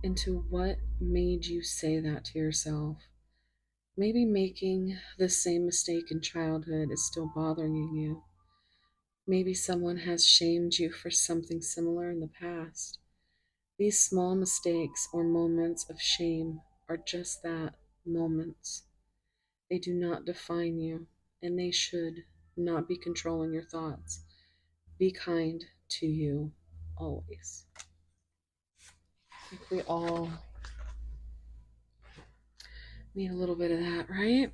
into what made you say that to yourself. Maybe making the same mistake in childhood is still bothering you. Maybe someone has shamed you for something similar in the past. These small mistakes or moments of shame are just that, moments. They do not define you, and they should not be controlling your thoughts. Be kind to you always. I think we all need a little bit of that, right?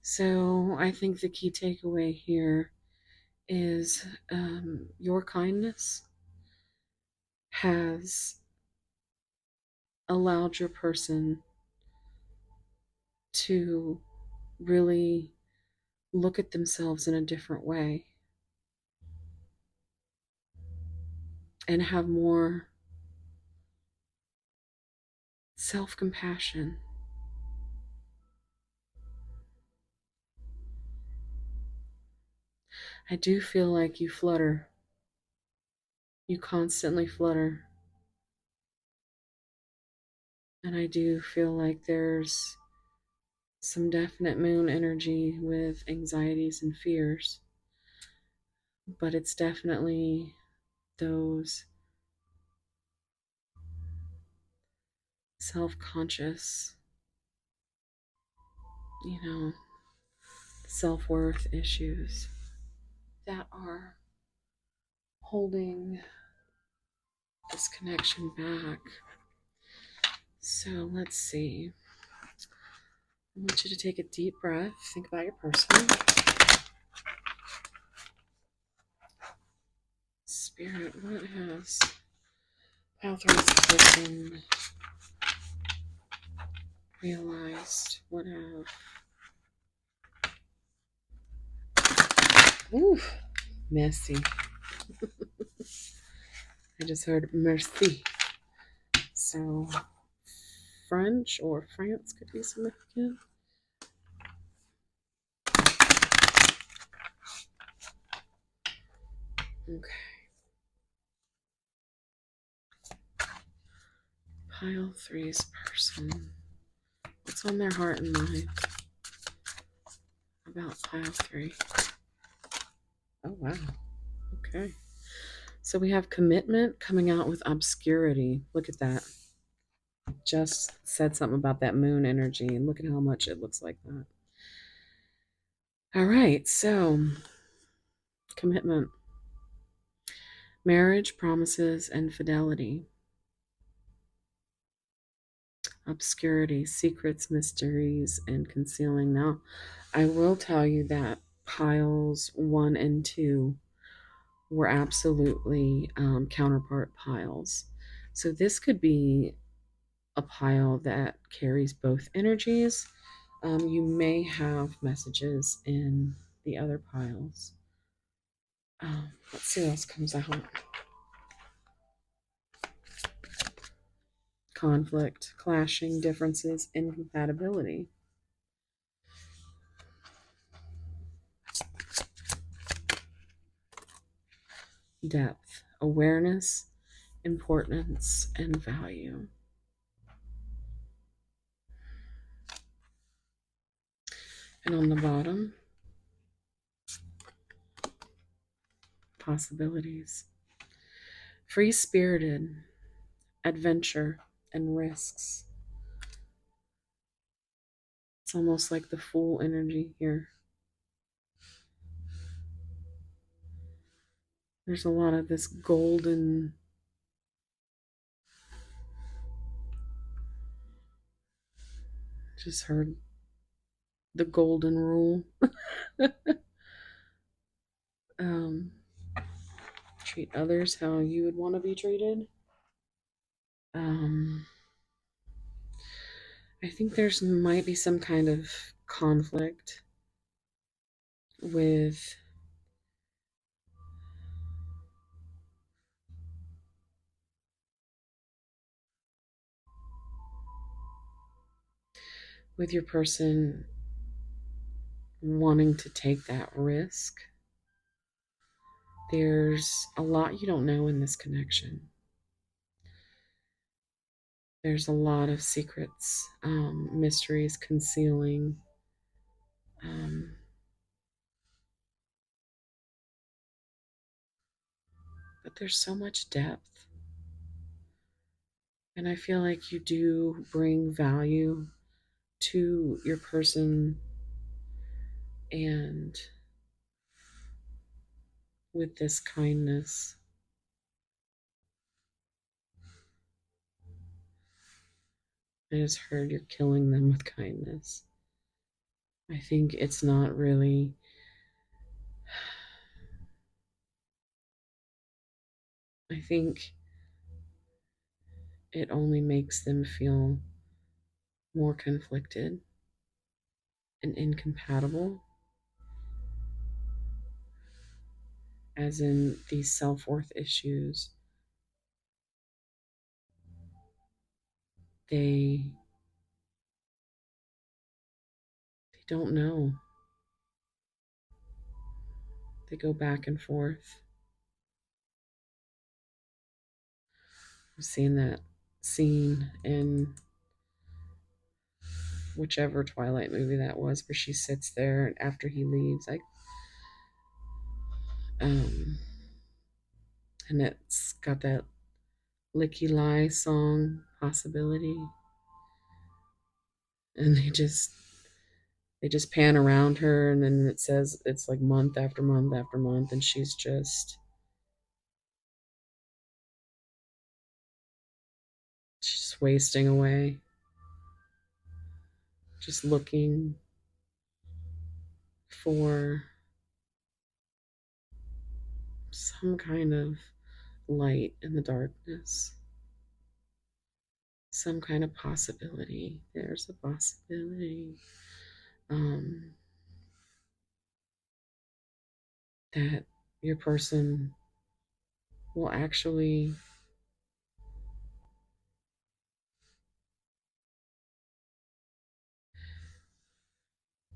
So I think the key takeaway here is your kindness has allowed your person to really look at themselves in a different way and have more self compassion. I do feel like you flutter. You constantly flutter. And I do feel like there's some definite moon energy with anxieties and fears. But it's definitely those self conscious, self worth issues that are holding this connection back. So let's see. I want you to take a deep breath. Think about your person. Spirit, what has Pathways person realized? What have. Ooh, messy. I just heard merci. So, French or France could be significant. Okay. Pile three's person. What's on their heart and mind about pile three? Oh, wow. Okay. So we have commitment coming out with obscurity. Look at that. Just said something about that moon energy, and look at how much it looks like that. All right. So, commitment, marriage, promises, and fidelity. Obscurity, secrets, mysteries, and concealing. Now, I will tell you that piles 1 and 2 were absolutely counterpart piles. So this could be a pile that carries both energies. You may have messages in the other piles. Let's see what else comes out. Conflict, clashing, differences, incompatibility. Depth, awareness, importance, and value. And on the bottom, possibilities. Free spirited, adventure, and risks. It's almost like the Fool energy here. There's a lot of this golden, just heard the golden rule. um, Treat others how you would want to be treated. Um, I think there's might be some kind of conflict with with your person wanting to take that risk, there's a lot you don't know in this connection. There's a lot of secrets, mysteries concealing. Um, but there's so much depth. And I feel like you do bring value to your person, and with this kindness, I just heard you're killing them with kindness. I think it's not really, I think it only makes them feel more conflicted and incompatible, as in these self-worth issues. They they don't know. They go back and forth. I've seen that scene in whichever Twilight movie that was, where she sits there and after he leaves, like, um, and it's got that Licky Lie song, Possibility, and they just pan around her, and then it says it's like month after month after month, and she's wasting away, just looking for some kind of light in the darkness, some kind of possibility. There's a possibility, um, that your person will actually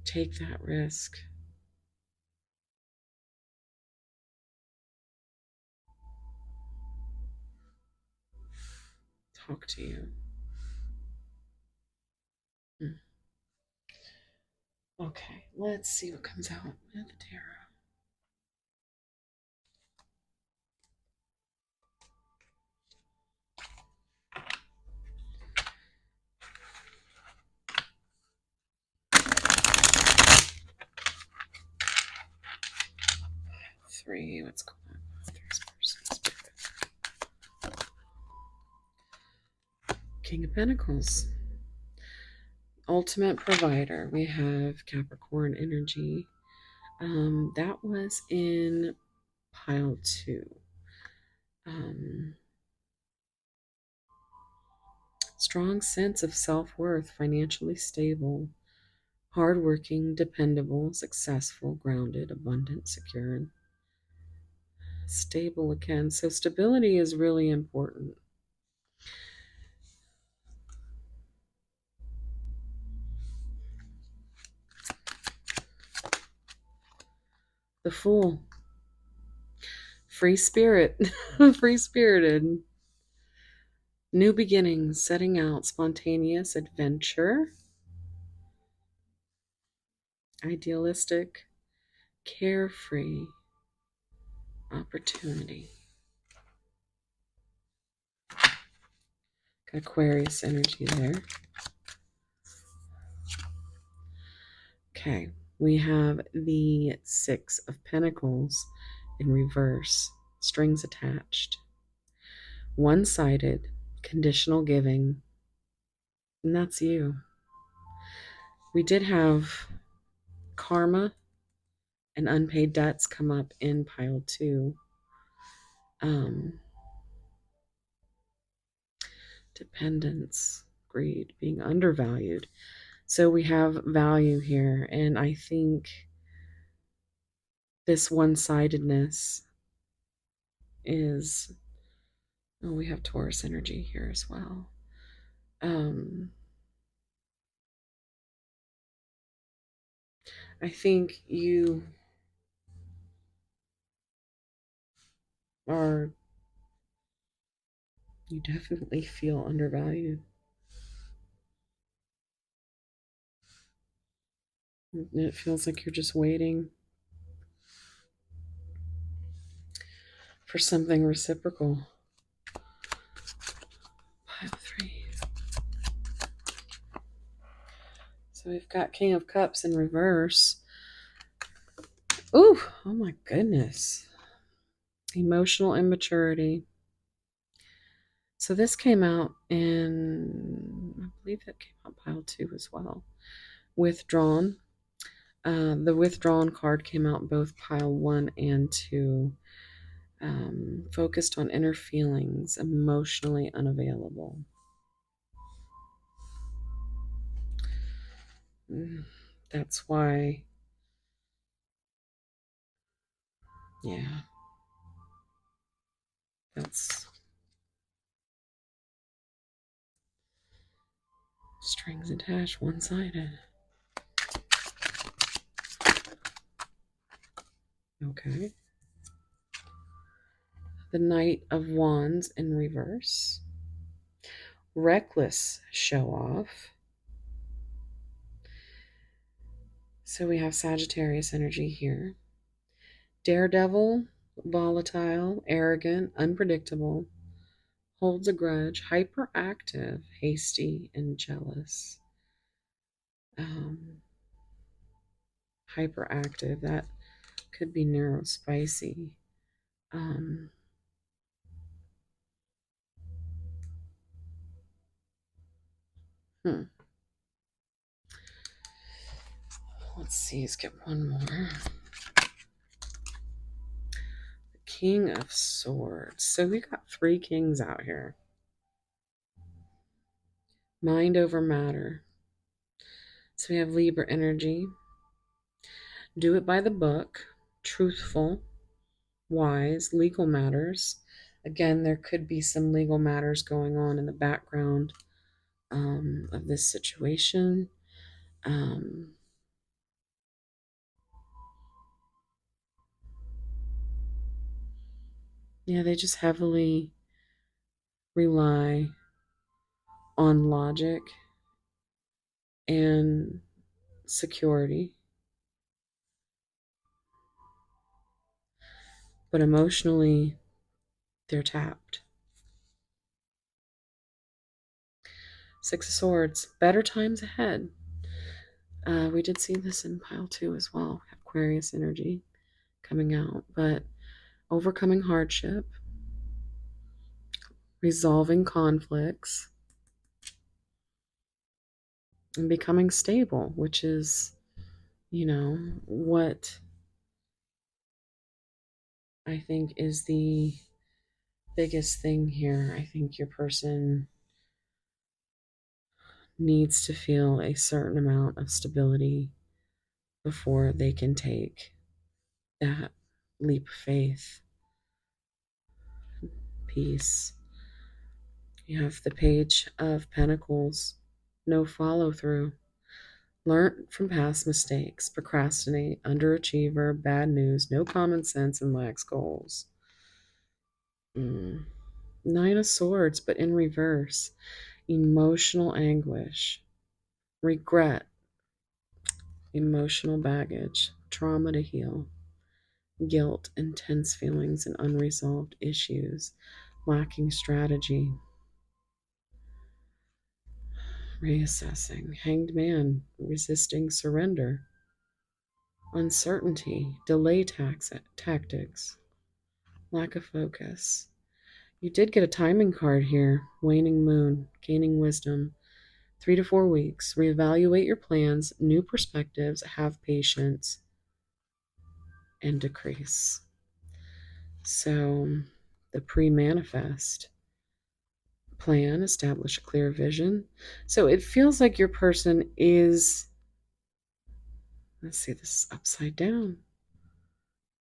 take that risk, talk to you. Hmm. Okay, let's see what comes out with the tarot. 3, what's going on with 3's person spirit? King of Pentacles, ultimate provider. We have Capricorn energy. That was in pile 2. Um, Strong sense of self-worth, financially stable, hardworking, dependable, successful, grounded, abundant, secure, and stable again. So stability is really important. The Fool, free spirit, free spirited, new beginnings, setting out, spontaneous adventure, idealistic, carefree, opportunity. Got Aquarius energy there. Okay, we have the 6 of Pentacles in reverse, strings attached, one-sided, conditional giving, and that's you. We did have karma and unpaid debts come up in pile 2. Um, Dependence, greed, being undervalued. So we have value here, and I think this one-sidedness is, oh, we have Taurus energy here as well. I think are, you definitely feel undervalued. It feels like you're just waiting for something reciprocal. Pile three. So we've got King of Cups in reverse. Ooh, oh my goodness. Emotional immaturity. So this came out in, I believe that came out pile two as well. Withdrawn. The withdrawn card came out both pile one and two. Focused on inner feelings, emotionally unavailable. That's why, yeah, that's strings attached, one sided. Okay. The Knight of Wands in reverse. Reckless show off. So we have Sagittarius energy here. Daredevil, volatile, arrogant, unpredictable, holds a grudge, hyperactive, hasty, and jealous. Um, Hyperactive, that could be neurospicy. Um, hmm. Let's see, let's get one more. The King of Swords. So we got three kings out here. Mind over matter. So we have Libra energy. Do it by the book. Truthful. Wise. Legal matters. Again, there could be some legal matters going on in the background of this situation. Um, yeah, they just heavily rely on logic and security, but emotionally, they're tapped. Six of Swords, better times ahead. We did see this in pile two as well. Aquarius energy coming out, but overcoming hardship, resolving conflicts, and becoming stable, which is, what I think is the biggest thing here. I think your person needs to feel a certain amount of stability before they can take that leap of faith. Peace. You have the Page of Pentacles, no follow through. Learn from past mistakes, procrastinate, underachiever, bad news, no common sense, and lacks goals. Nine of Swords, but in reverse. Emotional anguish, regret, emotional baggage, trauma to heal, guilt, intense feelings, and unresolved issues, lacking strategy, reassessing, hanged man, resisting surrender, uncertainty, delay tactics, lack of focus. You did get a timing card here, waning moon, gaining wisdom, 3 to 4 weeks, reevaluate your plans, new perspectives, have patience, and decrease. So the pre-manifest plan, establish a clear vision. So it feels like your person is, let's see, this is upside down.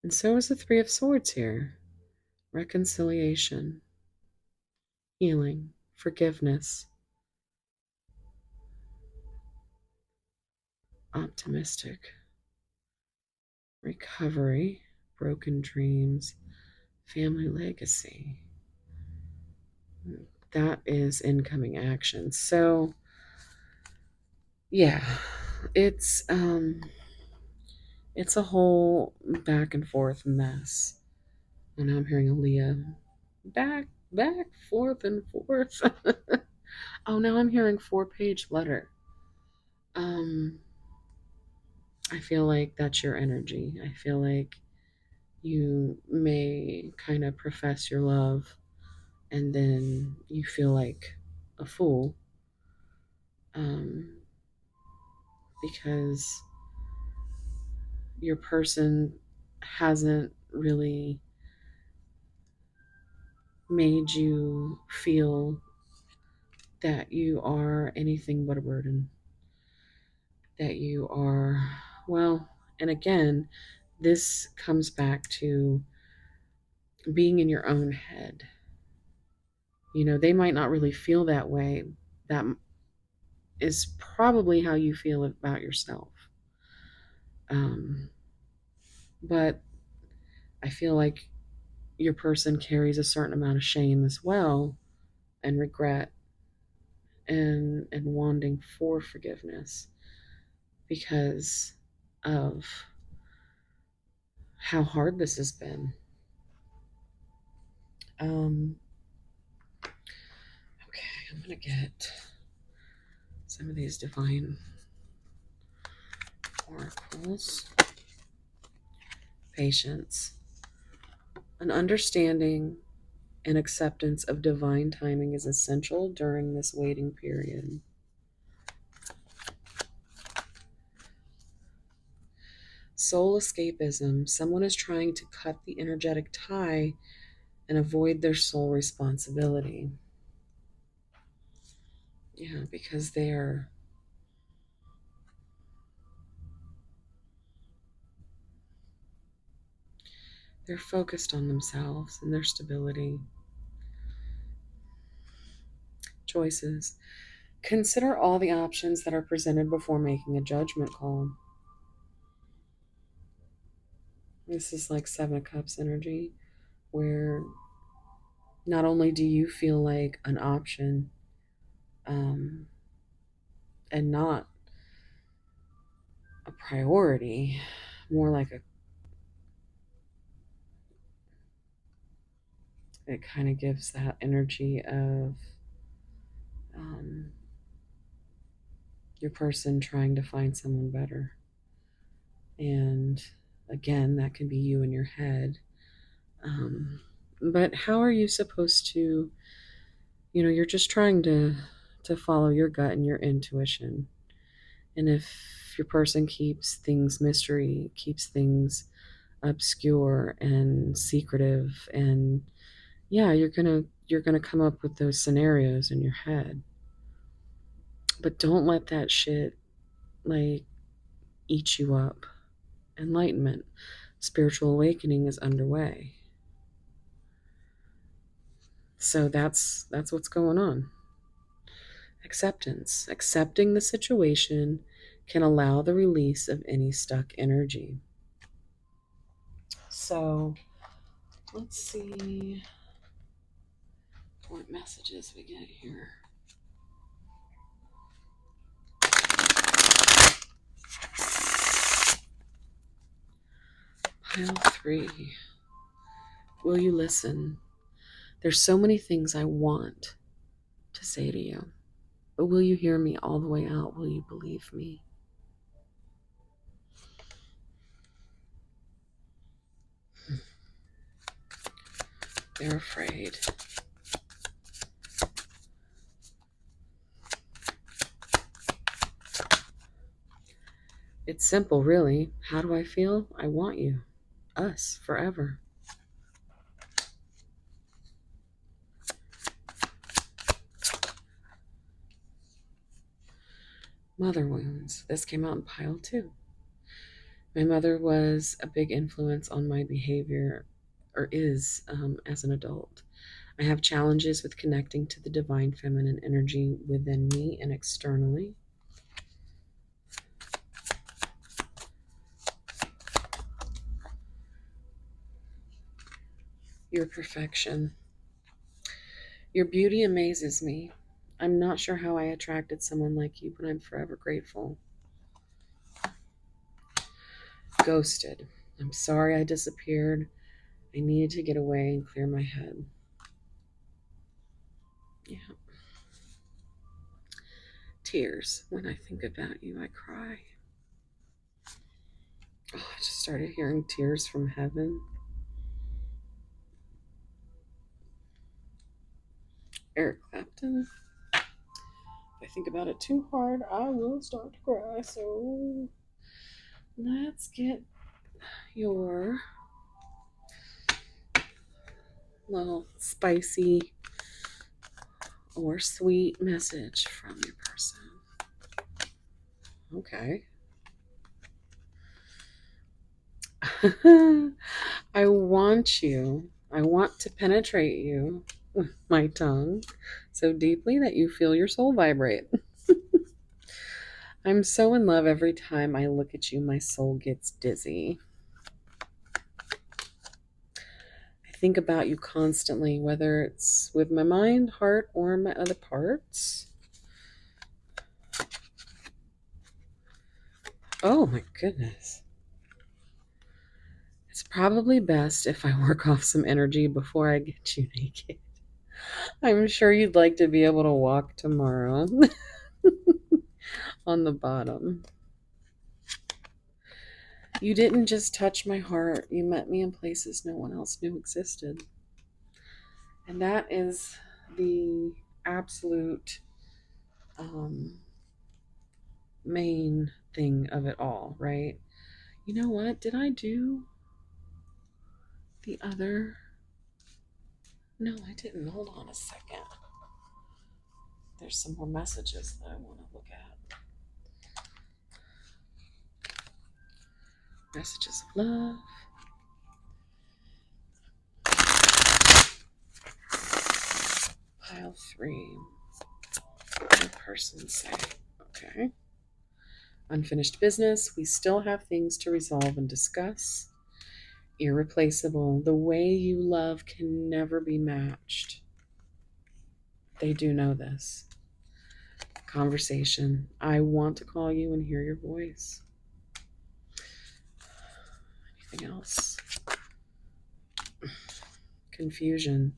And so is the Three of Swords here. Reconciliation, healing, forgiveness, optimistic. recovery, broken dreams, family legacy. That is incoming action. So yeah, it's it's a whole back and forth mess. And now I'm hearing Aaliyah back, forth and forth. Oh, now I'm hearing 4-page letter. Um, I feel like that's your energy. I feel like you may kind of profess your love and then you feel like a fool, um, because your person hasn't really made you feel that you are anything but a burden, that you are, well, and again, this comes back to being in your own head. You know, they might not really feel that way. That is probably how you feel about yourself. Um, but I feel like your person carries a certain amount of shame as well, and regret, and wanting for forgiveness because of how hard this has been. Um, okay, I'm gonna get some of these divine oracles. Patience. An understanding and acceptance of divine timing is essential during this waiting period. Soul escapism. Someone is trying to cut the energetic tie and avoid their soul responsibility. Yeah, because they're focused on themselves and their stability. Choices. Consider all the options that are presented before making a judgment call. This is like Seven of Cups energy, where not only do you feel like an option, um, and not a priority, more like it kind of gives that energy of um, your person trying to find someone better. And again, that can be you in your head. But how are you supposed to, you're just trying to follow your gut and your intuition. And if your person keeps things mystery, keeps things obscure and secretive, and yeah, you're gonna come up with those scenarios in your head. But don't let that shit like eat you up. Enlightenment, spiritual awakening is underway. So that's what's going on. Acceptance. Accepting the situation can allow the release of any stuck energy. So let's see what messages we get here. Pile 3. Will you listen? There's so many things I want to say to you, but will you hear me all the way out? Will you believe me? They're afraid. It's simple, really. How do I feel? I want you. Us, forever. Mother wounds. This came out in pile 2. My mother was a big influence on my behavior, or is, as an adult. I have challenges with connecting to the divine feminine energy within me and externally. Your perfection. Your beauty amazes me. I'm not sure how I attracted someone like you, but I'm forever grateful. Ghosted. I'm sorry I disappeared. I needed to get away and clear my head. Yeah. Tears. When I think about you, I cry. Oh, I just started hearing tears from heaven. Eric Clapton. If I think about it too hard, I will start to cry. So let's get your little spicy or sweet message from your person. Okay. I want to penetrate you with my tongue so deeply that you feel your soul vibrate. I'm so in love every time I look at you, my soul gets dizzy. I think about you constantly, whether it's with my mind, heart, or my other parts. Oh my goodness. It's probably best if I work off some energy before I get you naked. I'm sure you'd like to be able to walk tomorrow. On the bottom. You didn't just touch my heart, you met me in places no one else knew existed. And that is the absolute main thing of it all, right? You know what? Did I do the other? No, I didn't. Hold on a second. There's some more messages that I want to look at. Messages of love. Pile 3. What did the person say? Okay. Unfinished business. We still have things to resolve and discuss. Irreplaceable. The way you love can never be matched. They do know this. Conversation. I want to call you and hear your voice. Anything else? Confusion.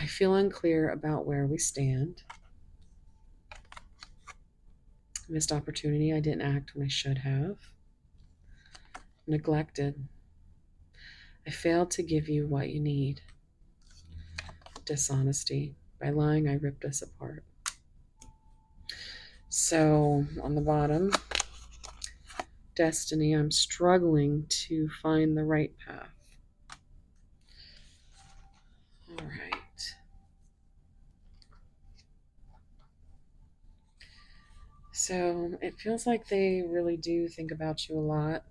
I feel unclear about where we stand. Missed opportunity. I didn't act when I should have. Neglected. I failed to give you what you need. Dishonesty. By lying, I ripped us apart. So, on the bottom, destiny, I'm struggling to find the right path. All right. So it feels like they really do think about you a lot.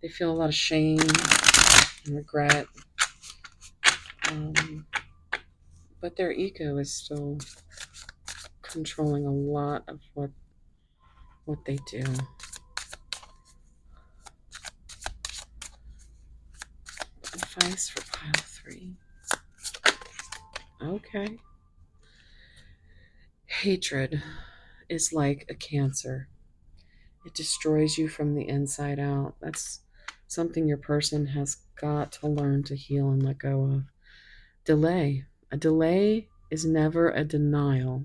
They feel a lot of shame and regret. But their ego is still controlling a lot of what they do. Advice for pile 3. Okay. Hatred is like a cancer. It destroys you from the inside out. That's something your person has got to learn to heal and let go of. Delay. A delay is never a denial.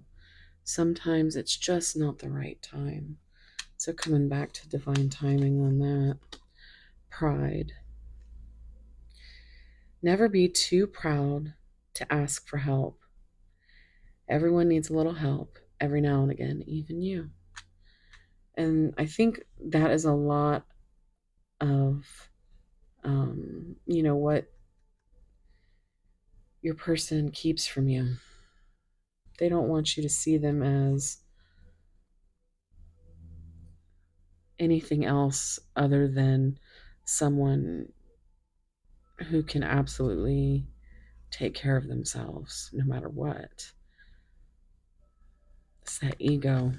Sometimes it's just not the right time. So coming back to divine timing on that. Pride. Never be too proud to ask for help. Everyone needs a little help every now and again, even you. And I think that is a lot of, what your person keeps from you. They don't want you to see them as anything else other than someone who can absolutely take care of themselves no matter what. It's that ego.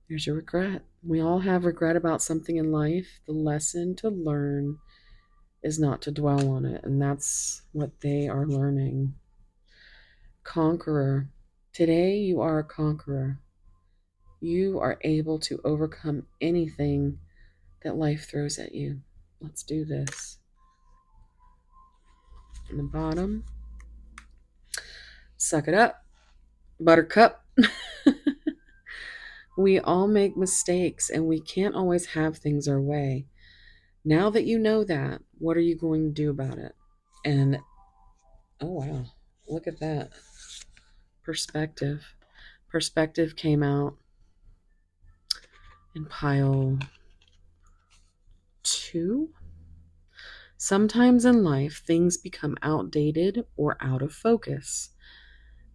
There's your regret. We all have regret about something in life. The lesson to learn is not to dwell on it. And that's what they are learning. Conqueror. Today you are a conqueror. You are able to overcome anything that life throws at you. Let's do this. In the bottom, suck it up, buttercup. We all make mistakes and we can't always have things our way. Now that you know that, what are you going to do about it? And oh, wow, look at that. Perspective. Perspective came out in pile 2. Sometimes in life, things become outdated or out of focus.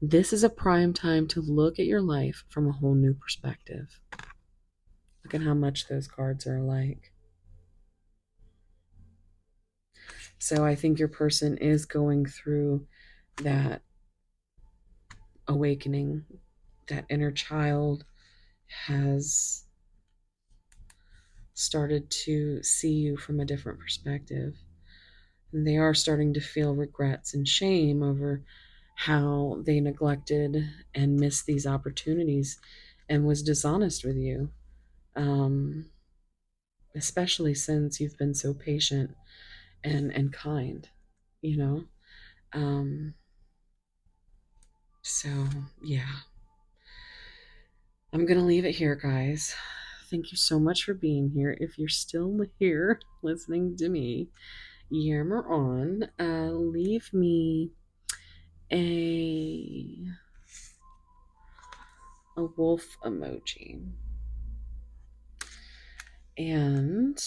This is a prime time to look at your life from a whole new perspective. Look at how much those cards are alike. So I think your person is going through that awakening. That inner child has started to see you from a different perspective. And they are starting to feel regrets and shame over how they neglected and missed these opportunities and was dishonest with you. Especially since you've been so patient and kind, you know. Um, so yeah, I'm gonna leave it here, guys. Thank you so much for being here. If you're still here listening to me yammer on, leave me a wolf emoji. And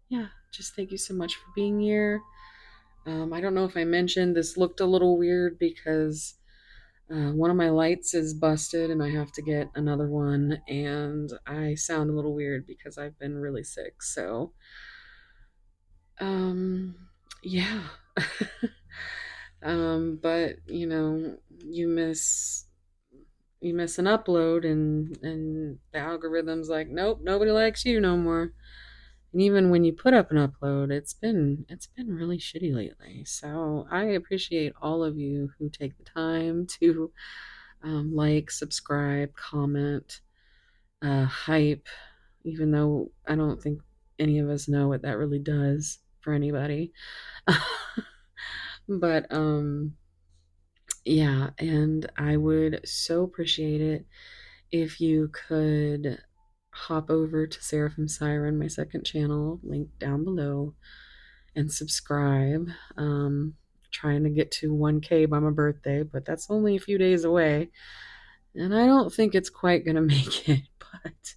yeah, just thank you so much for being here. I don't know if I mentioned this looked a little weird because one of my lights is busted and I have to get another one, and I sound a little weird because I've been really sick. So, um, yeah. But you miss an upload, and the algorithm's like, nope, nobody likes you no more. And even when you put up an upload, it's been really shitty lately. So I appreciate all of you who take the time to like, subscribe, comment, hype, even though I don't think any of us know what that really does for anybody. But yeah, and I would so appreciate it if you could hop over to Seraphim Siren, my second channel, link down below, and subscribe. Trying to get to 1K by my birthday, but that's only a few days away. And I don't think it's quite going to make it, but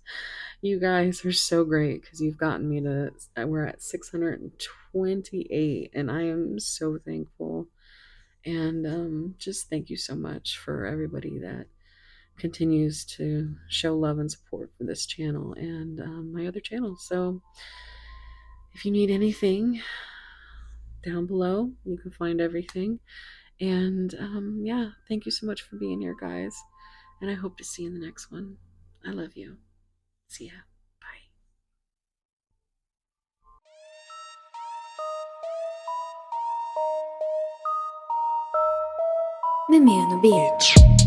you guys are so great because you've gotten me to, we're at 628, and I am so thankful. And just thank you so much for everybody that continues to show love and support for this channel and my other channels. So if you need anything down below, you can find everything. And yeah, thank you so much for being here, guys. And I hope to see you in the next one. I love you. See ya. Bye. The Man Beach.